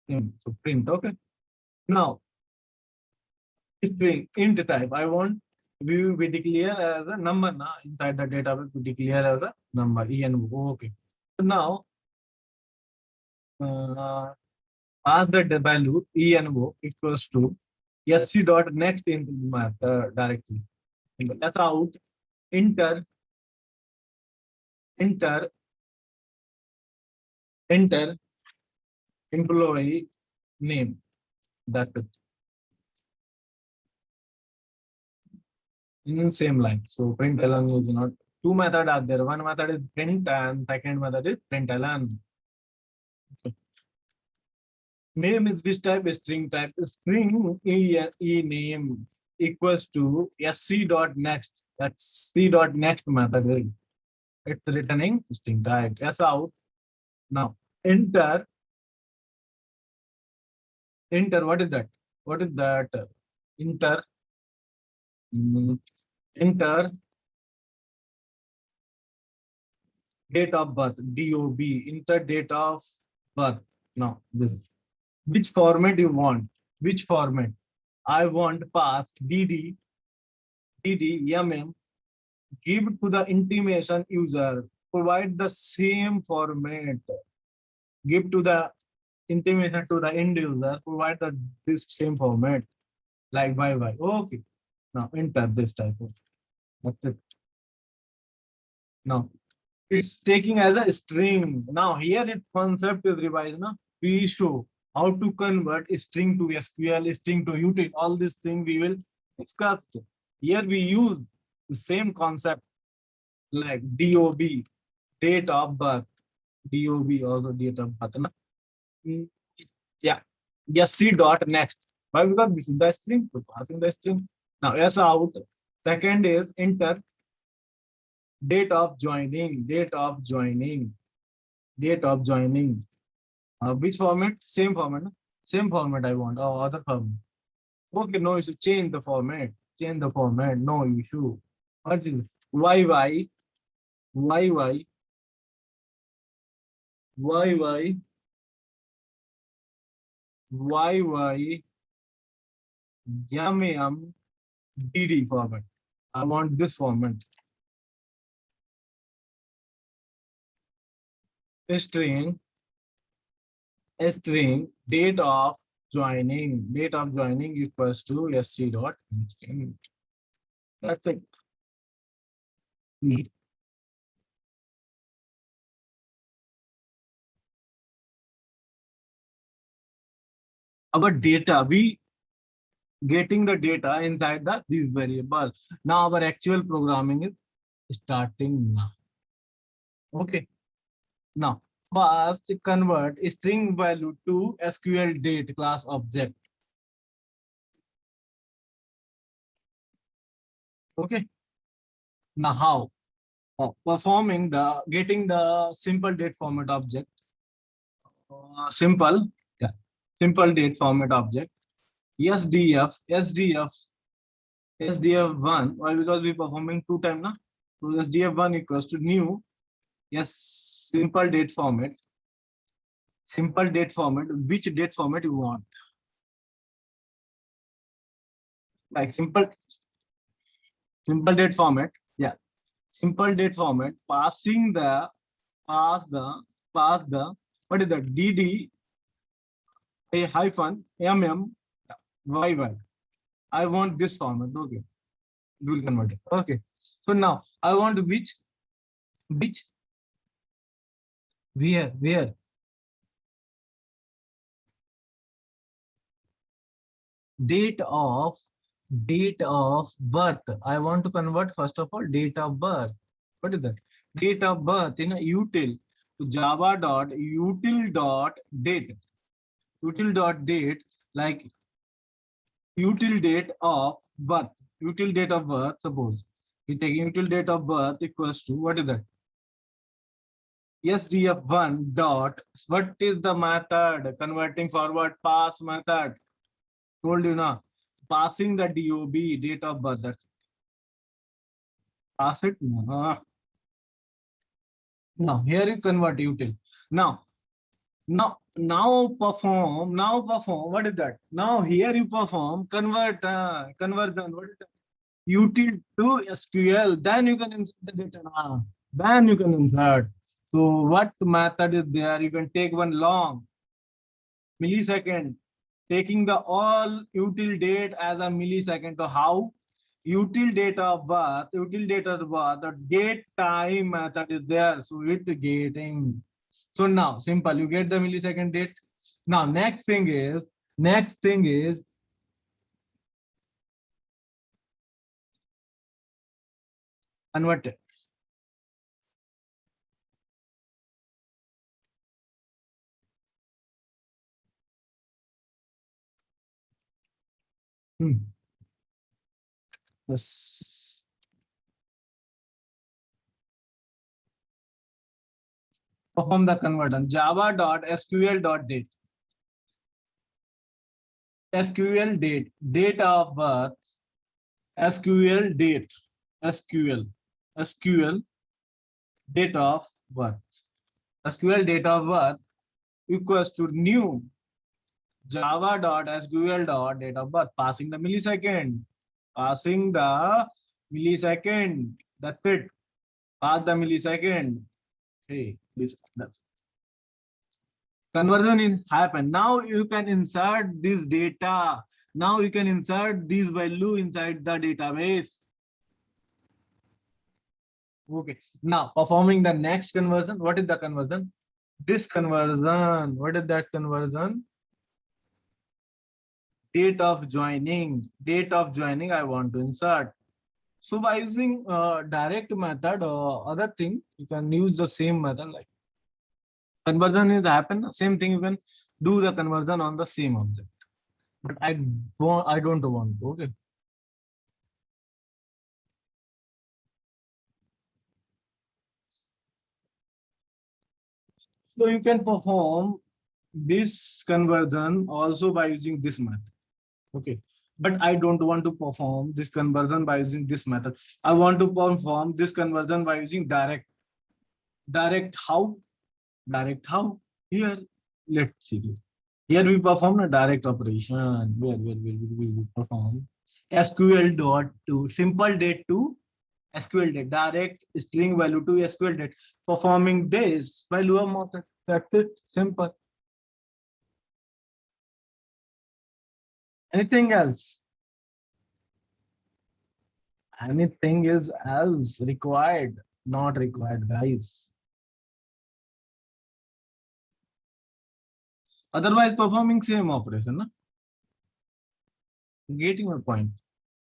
So print. Okay. Now string int type. I want we declare as a number na inside the database. We declare as a number env. Okay. So now pass the value env equals to sc dot next into the method directly. That's out. Enter enter enter employee name. That's it. In same line. So println is not two methods are there. One method is print and second method is println. Name is which type? String type. String e name equals to sc dot next. That's c dot next method. It's returning string type. S out. Now enter. Enter. What is that? What is that? Enter. Enter date of birth. DOB. Enter date of birth. Now this. Which format you want? Which format? I want pass dd, give to the intimation user, provide the same format, give to the intimation to the end user, provide this same format, like bye. Okay. Now enter this type of. That's it. Now it's taking as a string. Now here it concept is revised. Now we show how to convert a string to SQL, string to util. All these things we will discuss. Here we use the same concept like DOB, date of birth. DOB also date of birth. Na? Yeah. Yes, C dot next. Why? Because this is the string. So passing the string. Now S out. Second is enter date of joining. Date of joining. Which format? Same format. Na? Same format I want. Or other format. Okay, no issue. Change the format. Change the format. No issue. What is YY? YY? YY? YY? Yum DD format. I want this format. String date of joining equals to sc dot string. That's it. Our data, we getting the data inside these variables. Now our actual programming is starting now. Okay. Now first convert string value to SQL date class object. Okay. Now how? Performing the getting the simple date format object. Simple. Yeah. Simple date format object. SDF1. Why? Because we performing two time na. So SDF1 equals to new. Yes. Simple date format. Simple date format. Which date format you want? Like simple date format. Yeah. Simple date format. Passing the pass the pass the what is that? DD a hyphen YY. I want this format. Okay. Dual converter. Okay. So now I want which where date of date of birth. I want to convert first of all date of birth. What is that? Date of birth in a util to java dot util dot date. Util dot date like util date of birth. Util date of birth. Suppose we take util date of birth equals to what is that? SDF1 dot. What is the method? Converting forward pass method. Told you now. Passing the DOB date of birth. That's pass it. Now here you convert util. Now perform. What is that? Now here you perform conversion. What is that? Util to SQL. Then you can insert the data. Then you can insert. So what method is there? You can take one long millisecond, taking the all util date as a millisecond. So how? Util date of birth, the get time method is there. So it getting. So now simple, you get the millisecond date. Now next thing is converted. Yes. Perform the conversion. Java.sql.date. SQL date. Date of birth. SQL date. SQL. SQL date of birth. SQL date of birth equals to new java.sql.date of birth. Passing the millisecond. Passing the millisecond. That's it. Pass the millisecond. Hey, that's conversion is happen. Now you can insert this data. Now you can insert this value inside the database. Okay. Now performing the next conversion. What is the conversion? This conversion. What is that conversion? Date of joining. Date of joining I want to insert. So by using direct method or other thing, you can use the same method like conversion is happen. Same thing you can do the conversion on the same object. But I don't want to. Okay. So you can perform this conversion also by using this method. Okay. But I don't want to perform this conversion by using this method. I want to perform this conversion by using direct. Direct how? Direct how? Here, let's see. Here we perform a direct operation. Where we perform SQL dot to simple date to SQL date, direct string value to SQL date. Performing this value of method. That's it. Simple. Anything else? Anything is else required? Not required, guys. Otherwise, performing same operation. Na? Getting my point.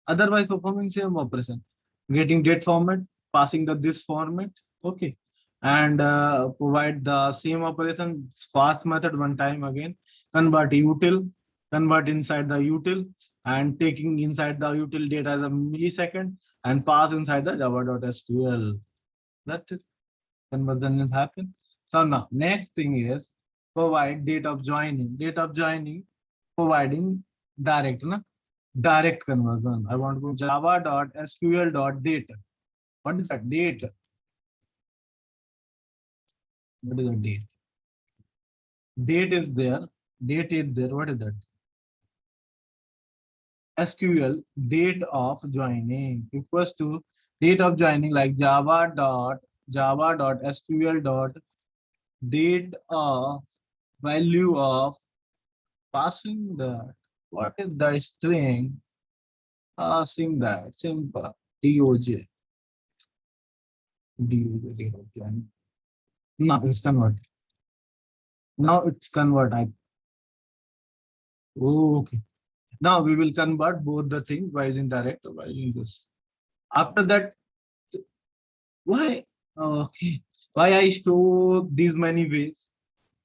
Otherwise, performing same operation. Getting date format, passing the this format. Okay. And provide the same operation, fast method one time again. Convert util, convert inside the util. and taking inside the util data as a millisecond and pass inside the java.sql. That's it. Conversion is happen. So now next thing is provide date of joining. Date of joining providing direct, na? Direct conversion. I want to go java.sql.date. What is that date? What is the date? Date is there. Date is there. What is that? SQL date of joining equals to date of joining like java.sql dot date of value of passing that. What is the string? Passing that simple doj doj date of joining. Now it's convert. Now it's convert. Okay. Now we will convert both the things by using direct or by using this. After that, why? Okay. Why I show these many ways?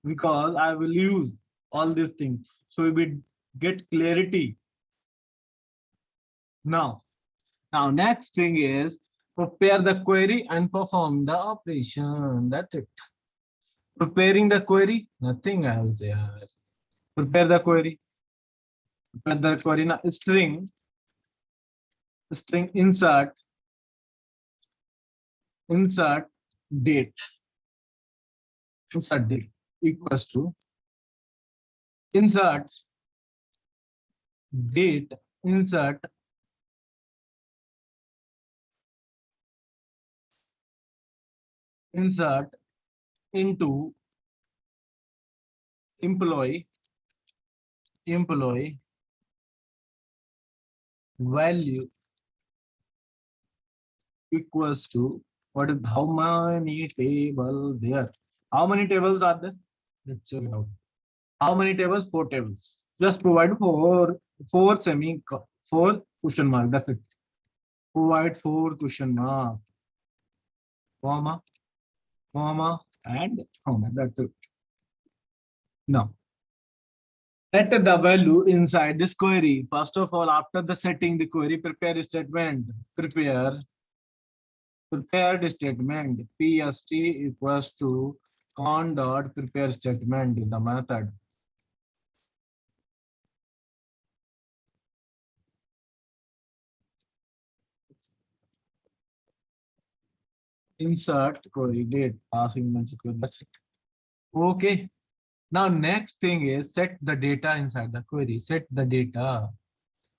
Because I will use all these things. So we will get clarity. Now, next thing is prepare the query and perform the operation. That's it. Preparing the query, nothing else. Yeah. Prepare the query. Prepare the query. Now, string insert date. Insert date equals to insert date insert into employee value equals to what is how many tables there? How many tables are there? Let's check it out. How many tables? 4 tables. Just provide four question mark. That's it. Provide 4 question mark, comma, and comma. That's it. Now, set the value inside this query. First of all, after the setting the query, prepare statement. Prepared statement. PST equals to con dot prepare statement is the method. Insert query date passing SQL. That's it. Okay. Now next thing is set the data inside the query. Set the data.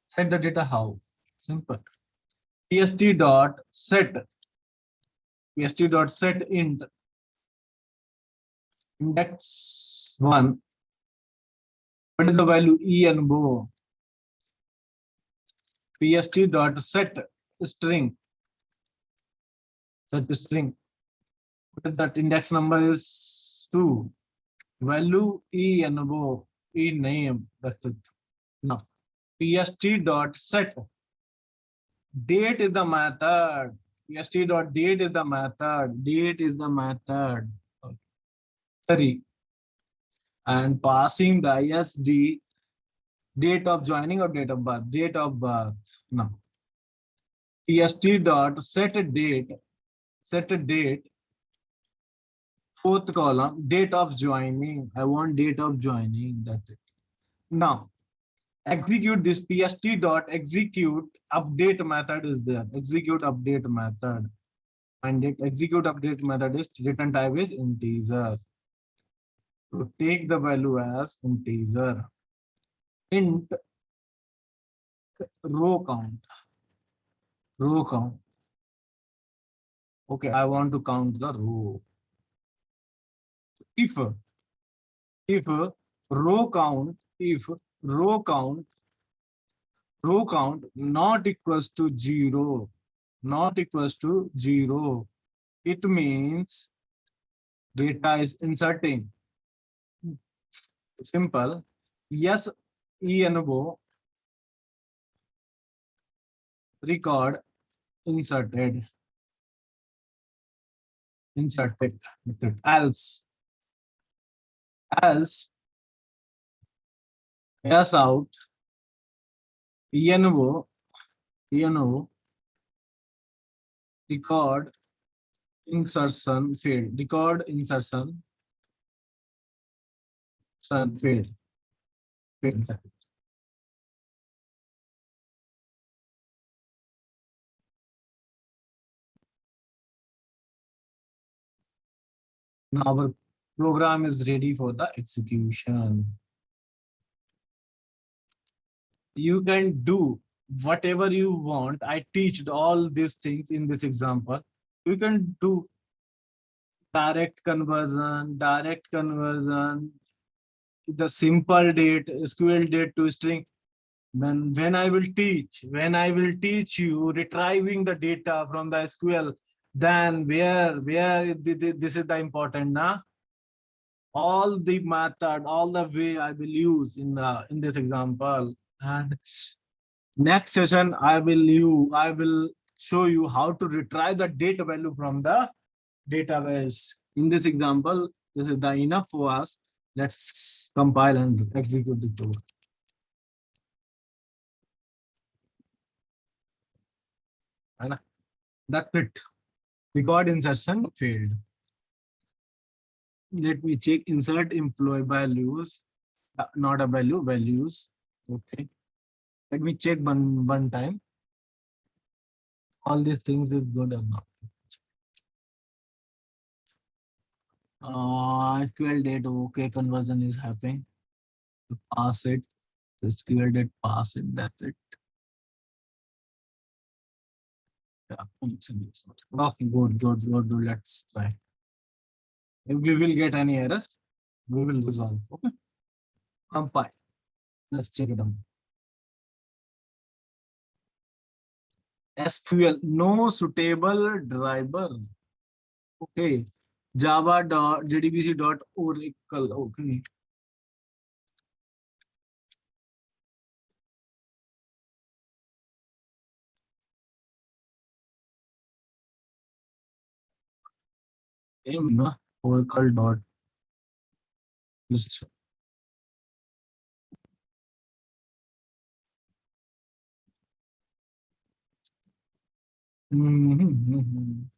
Set the data how? Simple. PST dot set. PST dot set int index 1. What is the value? E and bo. PST dot set string. Set string. What is that? Index number is 2. Value E and bo. E name. That's it. Now PST dot set date is the method. PST dot date is the method. Date is the method. Sorry. And passing the ISD date of joining or date of birth. Date of birth. No. PST dot set date. Set date. Fourth column. Date of joining. I want date of joining. That's it. Now execute this PST dot execute update method is there. Execute update method. And the execute update method is return type is integer. So take the value as integer. Int row count. Row count. Okay, I want to count the row. If row count, if row count not equals to 0, not equals to 0, it means data is inserting. Simple. Yes, envo record inserted. Else yes out envo envo record insertion field, record insertion field, field. Now our program is ready for the execution. You can do whatever you want. I teach all these things in this example. You can do direct conversion, the simple date, SQL date to string. Then when I will teach you retrieving the data from the SQL, then this is the important, na? All the method, all the way I will use in this example. And next session, I will show you how to retrieve the data value from the database. In this example, this is the enough for us. Let's compile and execute the code. And that's it. Record insertion failed. Let me check insert employee values, not a value, values. Okay. Let me check one time. All these things is good or not. SQL date, okay, conversion is happening. Pass it. SQL date, pass it. That's it. Yeah, okay, good. Let's try. If we will get any errors, we will resolve. Okay. Compile. Let's check it out. SQL, no suitable driver. Okay. Java.jdbc.oracle. Okay. Oracle dot. Let's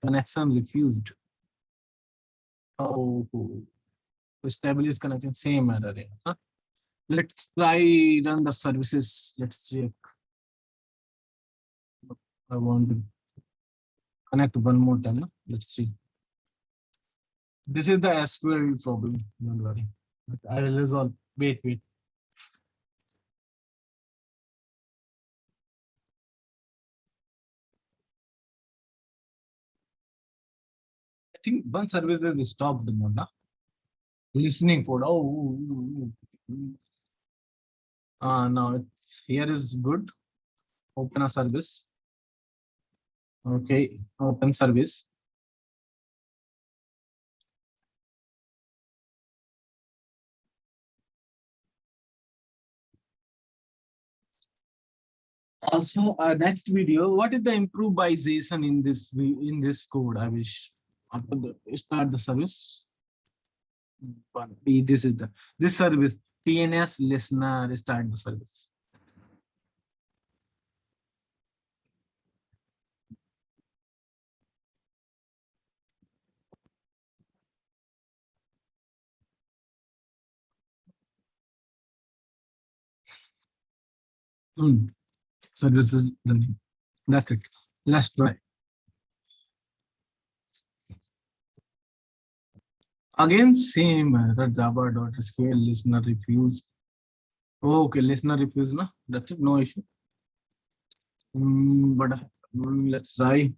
connection refused. Oh, establish connection, same error. Huh? Let's try run the services. Let's check. I want to connect one more time. Let's see. This is the SQL problem. Don't worry. I will resolve. Wait. I think one service is stopped. Listening code. Now here is good. Open a service. Okay, open service. Also, next video, what is the improvisation in this code? I wish after the start the service. This is this service TNS listener start the service. Service is done. That's it. Let's try. Again, same Java.sql listener refused. Okay, listener refused. No, that's it. No issue. But let's try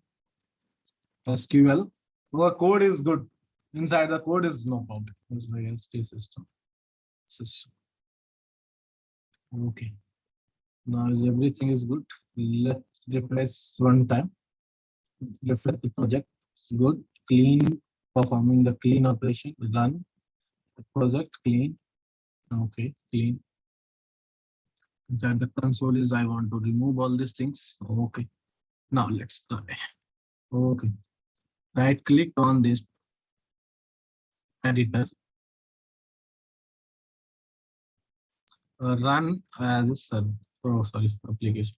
SQL. Our code is good. Inside the code is no problem. It's my LST system. Okay. Now is everything is good. Let's refresh one time. Refresh the project. It's good. Clean. Performing the clean operation. Run. The project clean. Okay. Clean. Inside the console is I want to remove all these things. Okay. Now let's try. Okay. Right click on this editor. Run as a sub. Oh, sorry, application.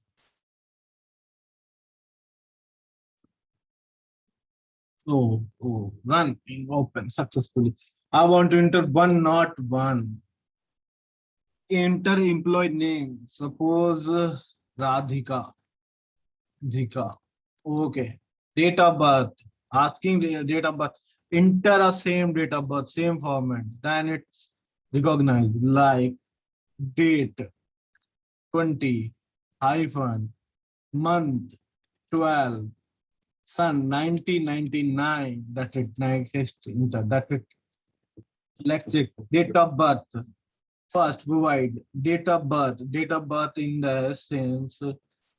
Run, open successfully. I want to enter one, not one. Enter employee name. Suppose Radhika. Dhika. Okay. Date of birth. Asking the date of birth. Enter a same date of birth, same format. Then it's recognized like date 20 hyphen month 12 sun 1999. That's it. Next enter. That's it. Let's check date of birth. First, provide date of birth. Date of birth in the sense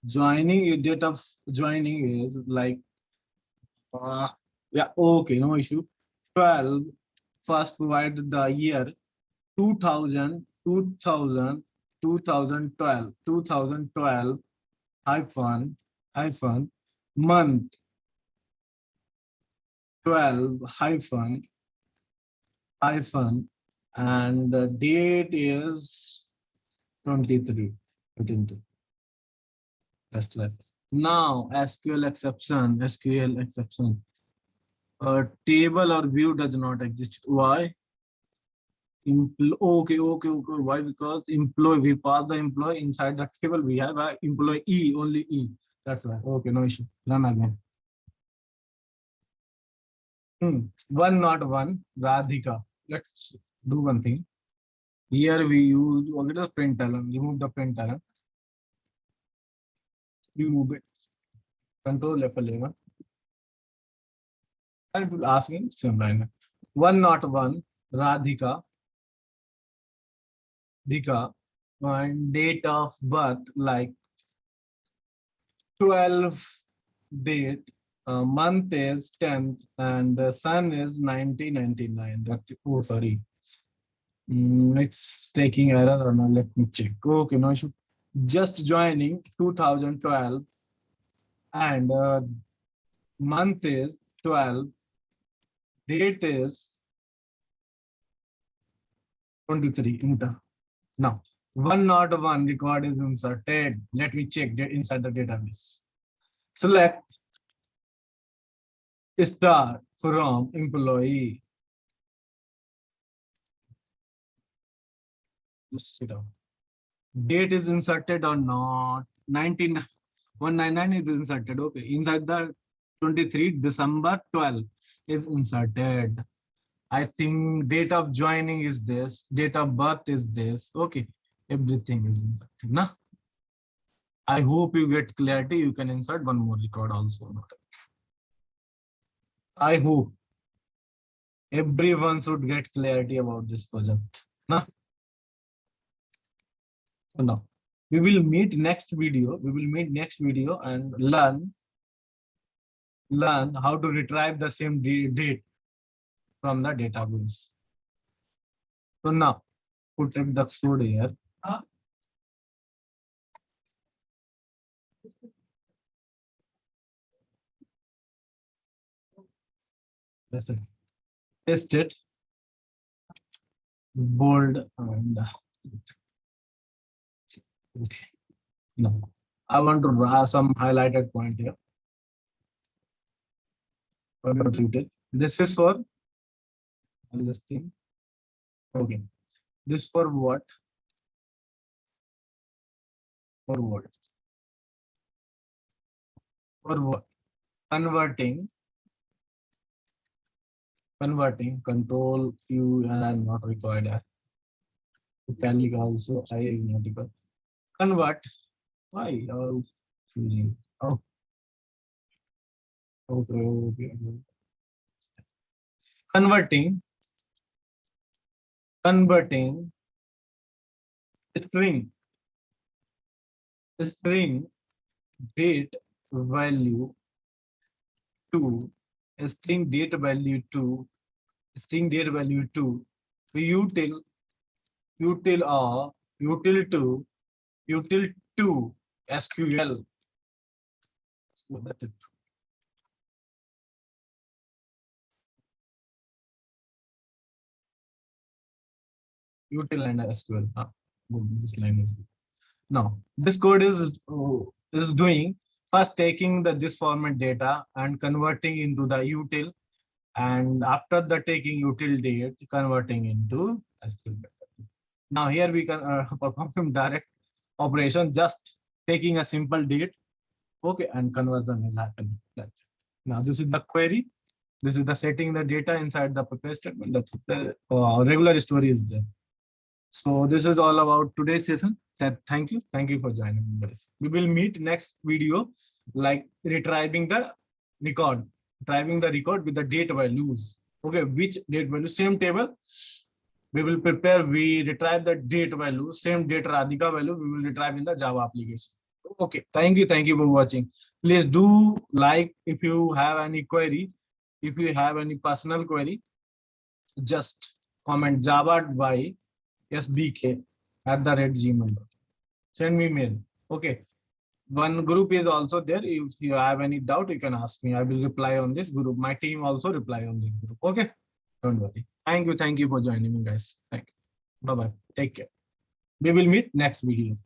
joining date of joining is like uh, yeah, okay, no issue. 12. First, provide the year 2000, 2000, 2012, 2012 hyphen month 12 hyphen and the date is 23. 22. That's right. Now SQL exception. SQL exception. A table or view does not exist. Why? Okay. Why? Because employee, we pass the employee inside the table. We have a employee E, only E. That's right. Okay, no issue. Run again. One, not one. Radhika. Let's do one thing. Here we use only the print element. Remove the print element. Remove it. Control F11. I will asking same line. One, not one. Radhika. Dhika. And date of birth like 12 date, month is 10th, and the sun is 1999. That's oh sorry. It's taking error or not. Let me check. Okay, no issue. Just joining 2012 and month is 12, date is 23. Enter. Now, one not one record is inserted. Let me check inside the database. Select star from employee. Just sit down. Date is inserted or not? 19199 is inserted. Okay. Inside the 23 December 12 is inserted. I think date of joining is this. Date of birth is this. Okay. Everything is inserted. Nah? I hope you get clarity. You can insert one more record also. I hope everyone should get clarity about this project. Nah? So now we will meet next video. We will meet next video and learn how to retrieve the same date from the database. So now put in the code here. That's it. Paste it, bold, and okay. Now I want to draw some highlighted point here. This is for this thing. Okay. This for what? For what? For what? Converting control Q and I'm not required. Italic also I is not equal. Convert. Why? Oh, oh, okay. Converting string string date value to string date value to string date value to util util or util to SQL. So that's it. Util and SQL. This line is Now, this code is doing first taking the this format data and converting into the util, and after the taking util date, converting into SQL method. Now here we can perform direct operation, just taking a simple date, okay, and conversion is happening. That's it. Now this is the query. This is the setting the data inside the prepare statement. The regular story is there. So this is all about today's session. Thank you. Thank you for joining, guys. We will meet next video, like retrieving the record, driving the record with the date values. Okay, which date value? Same table. We will prepare. We retrieve the date value, same date Radhika value. We will retrieve in the Java application. Okay. Thank you. Thank you for watching. Please do like if you have any query. If you have any personal query, just comment Java by sbk@gmail.com. Send me mail. Okay. One group is also there. If you have any doubt, you can ask me. I will reply on this group. My team also reply on this group. Okay. Don't worry. Thank you. Thank you for joining me, guys. Thank you. Bye-bye. Take care. We will meet next video.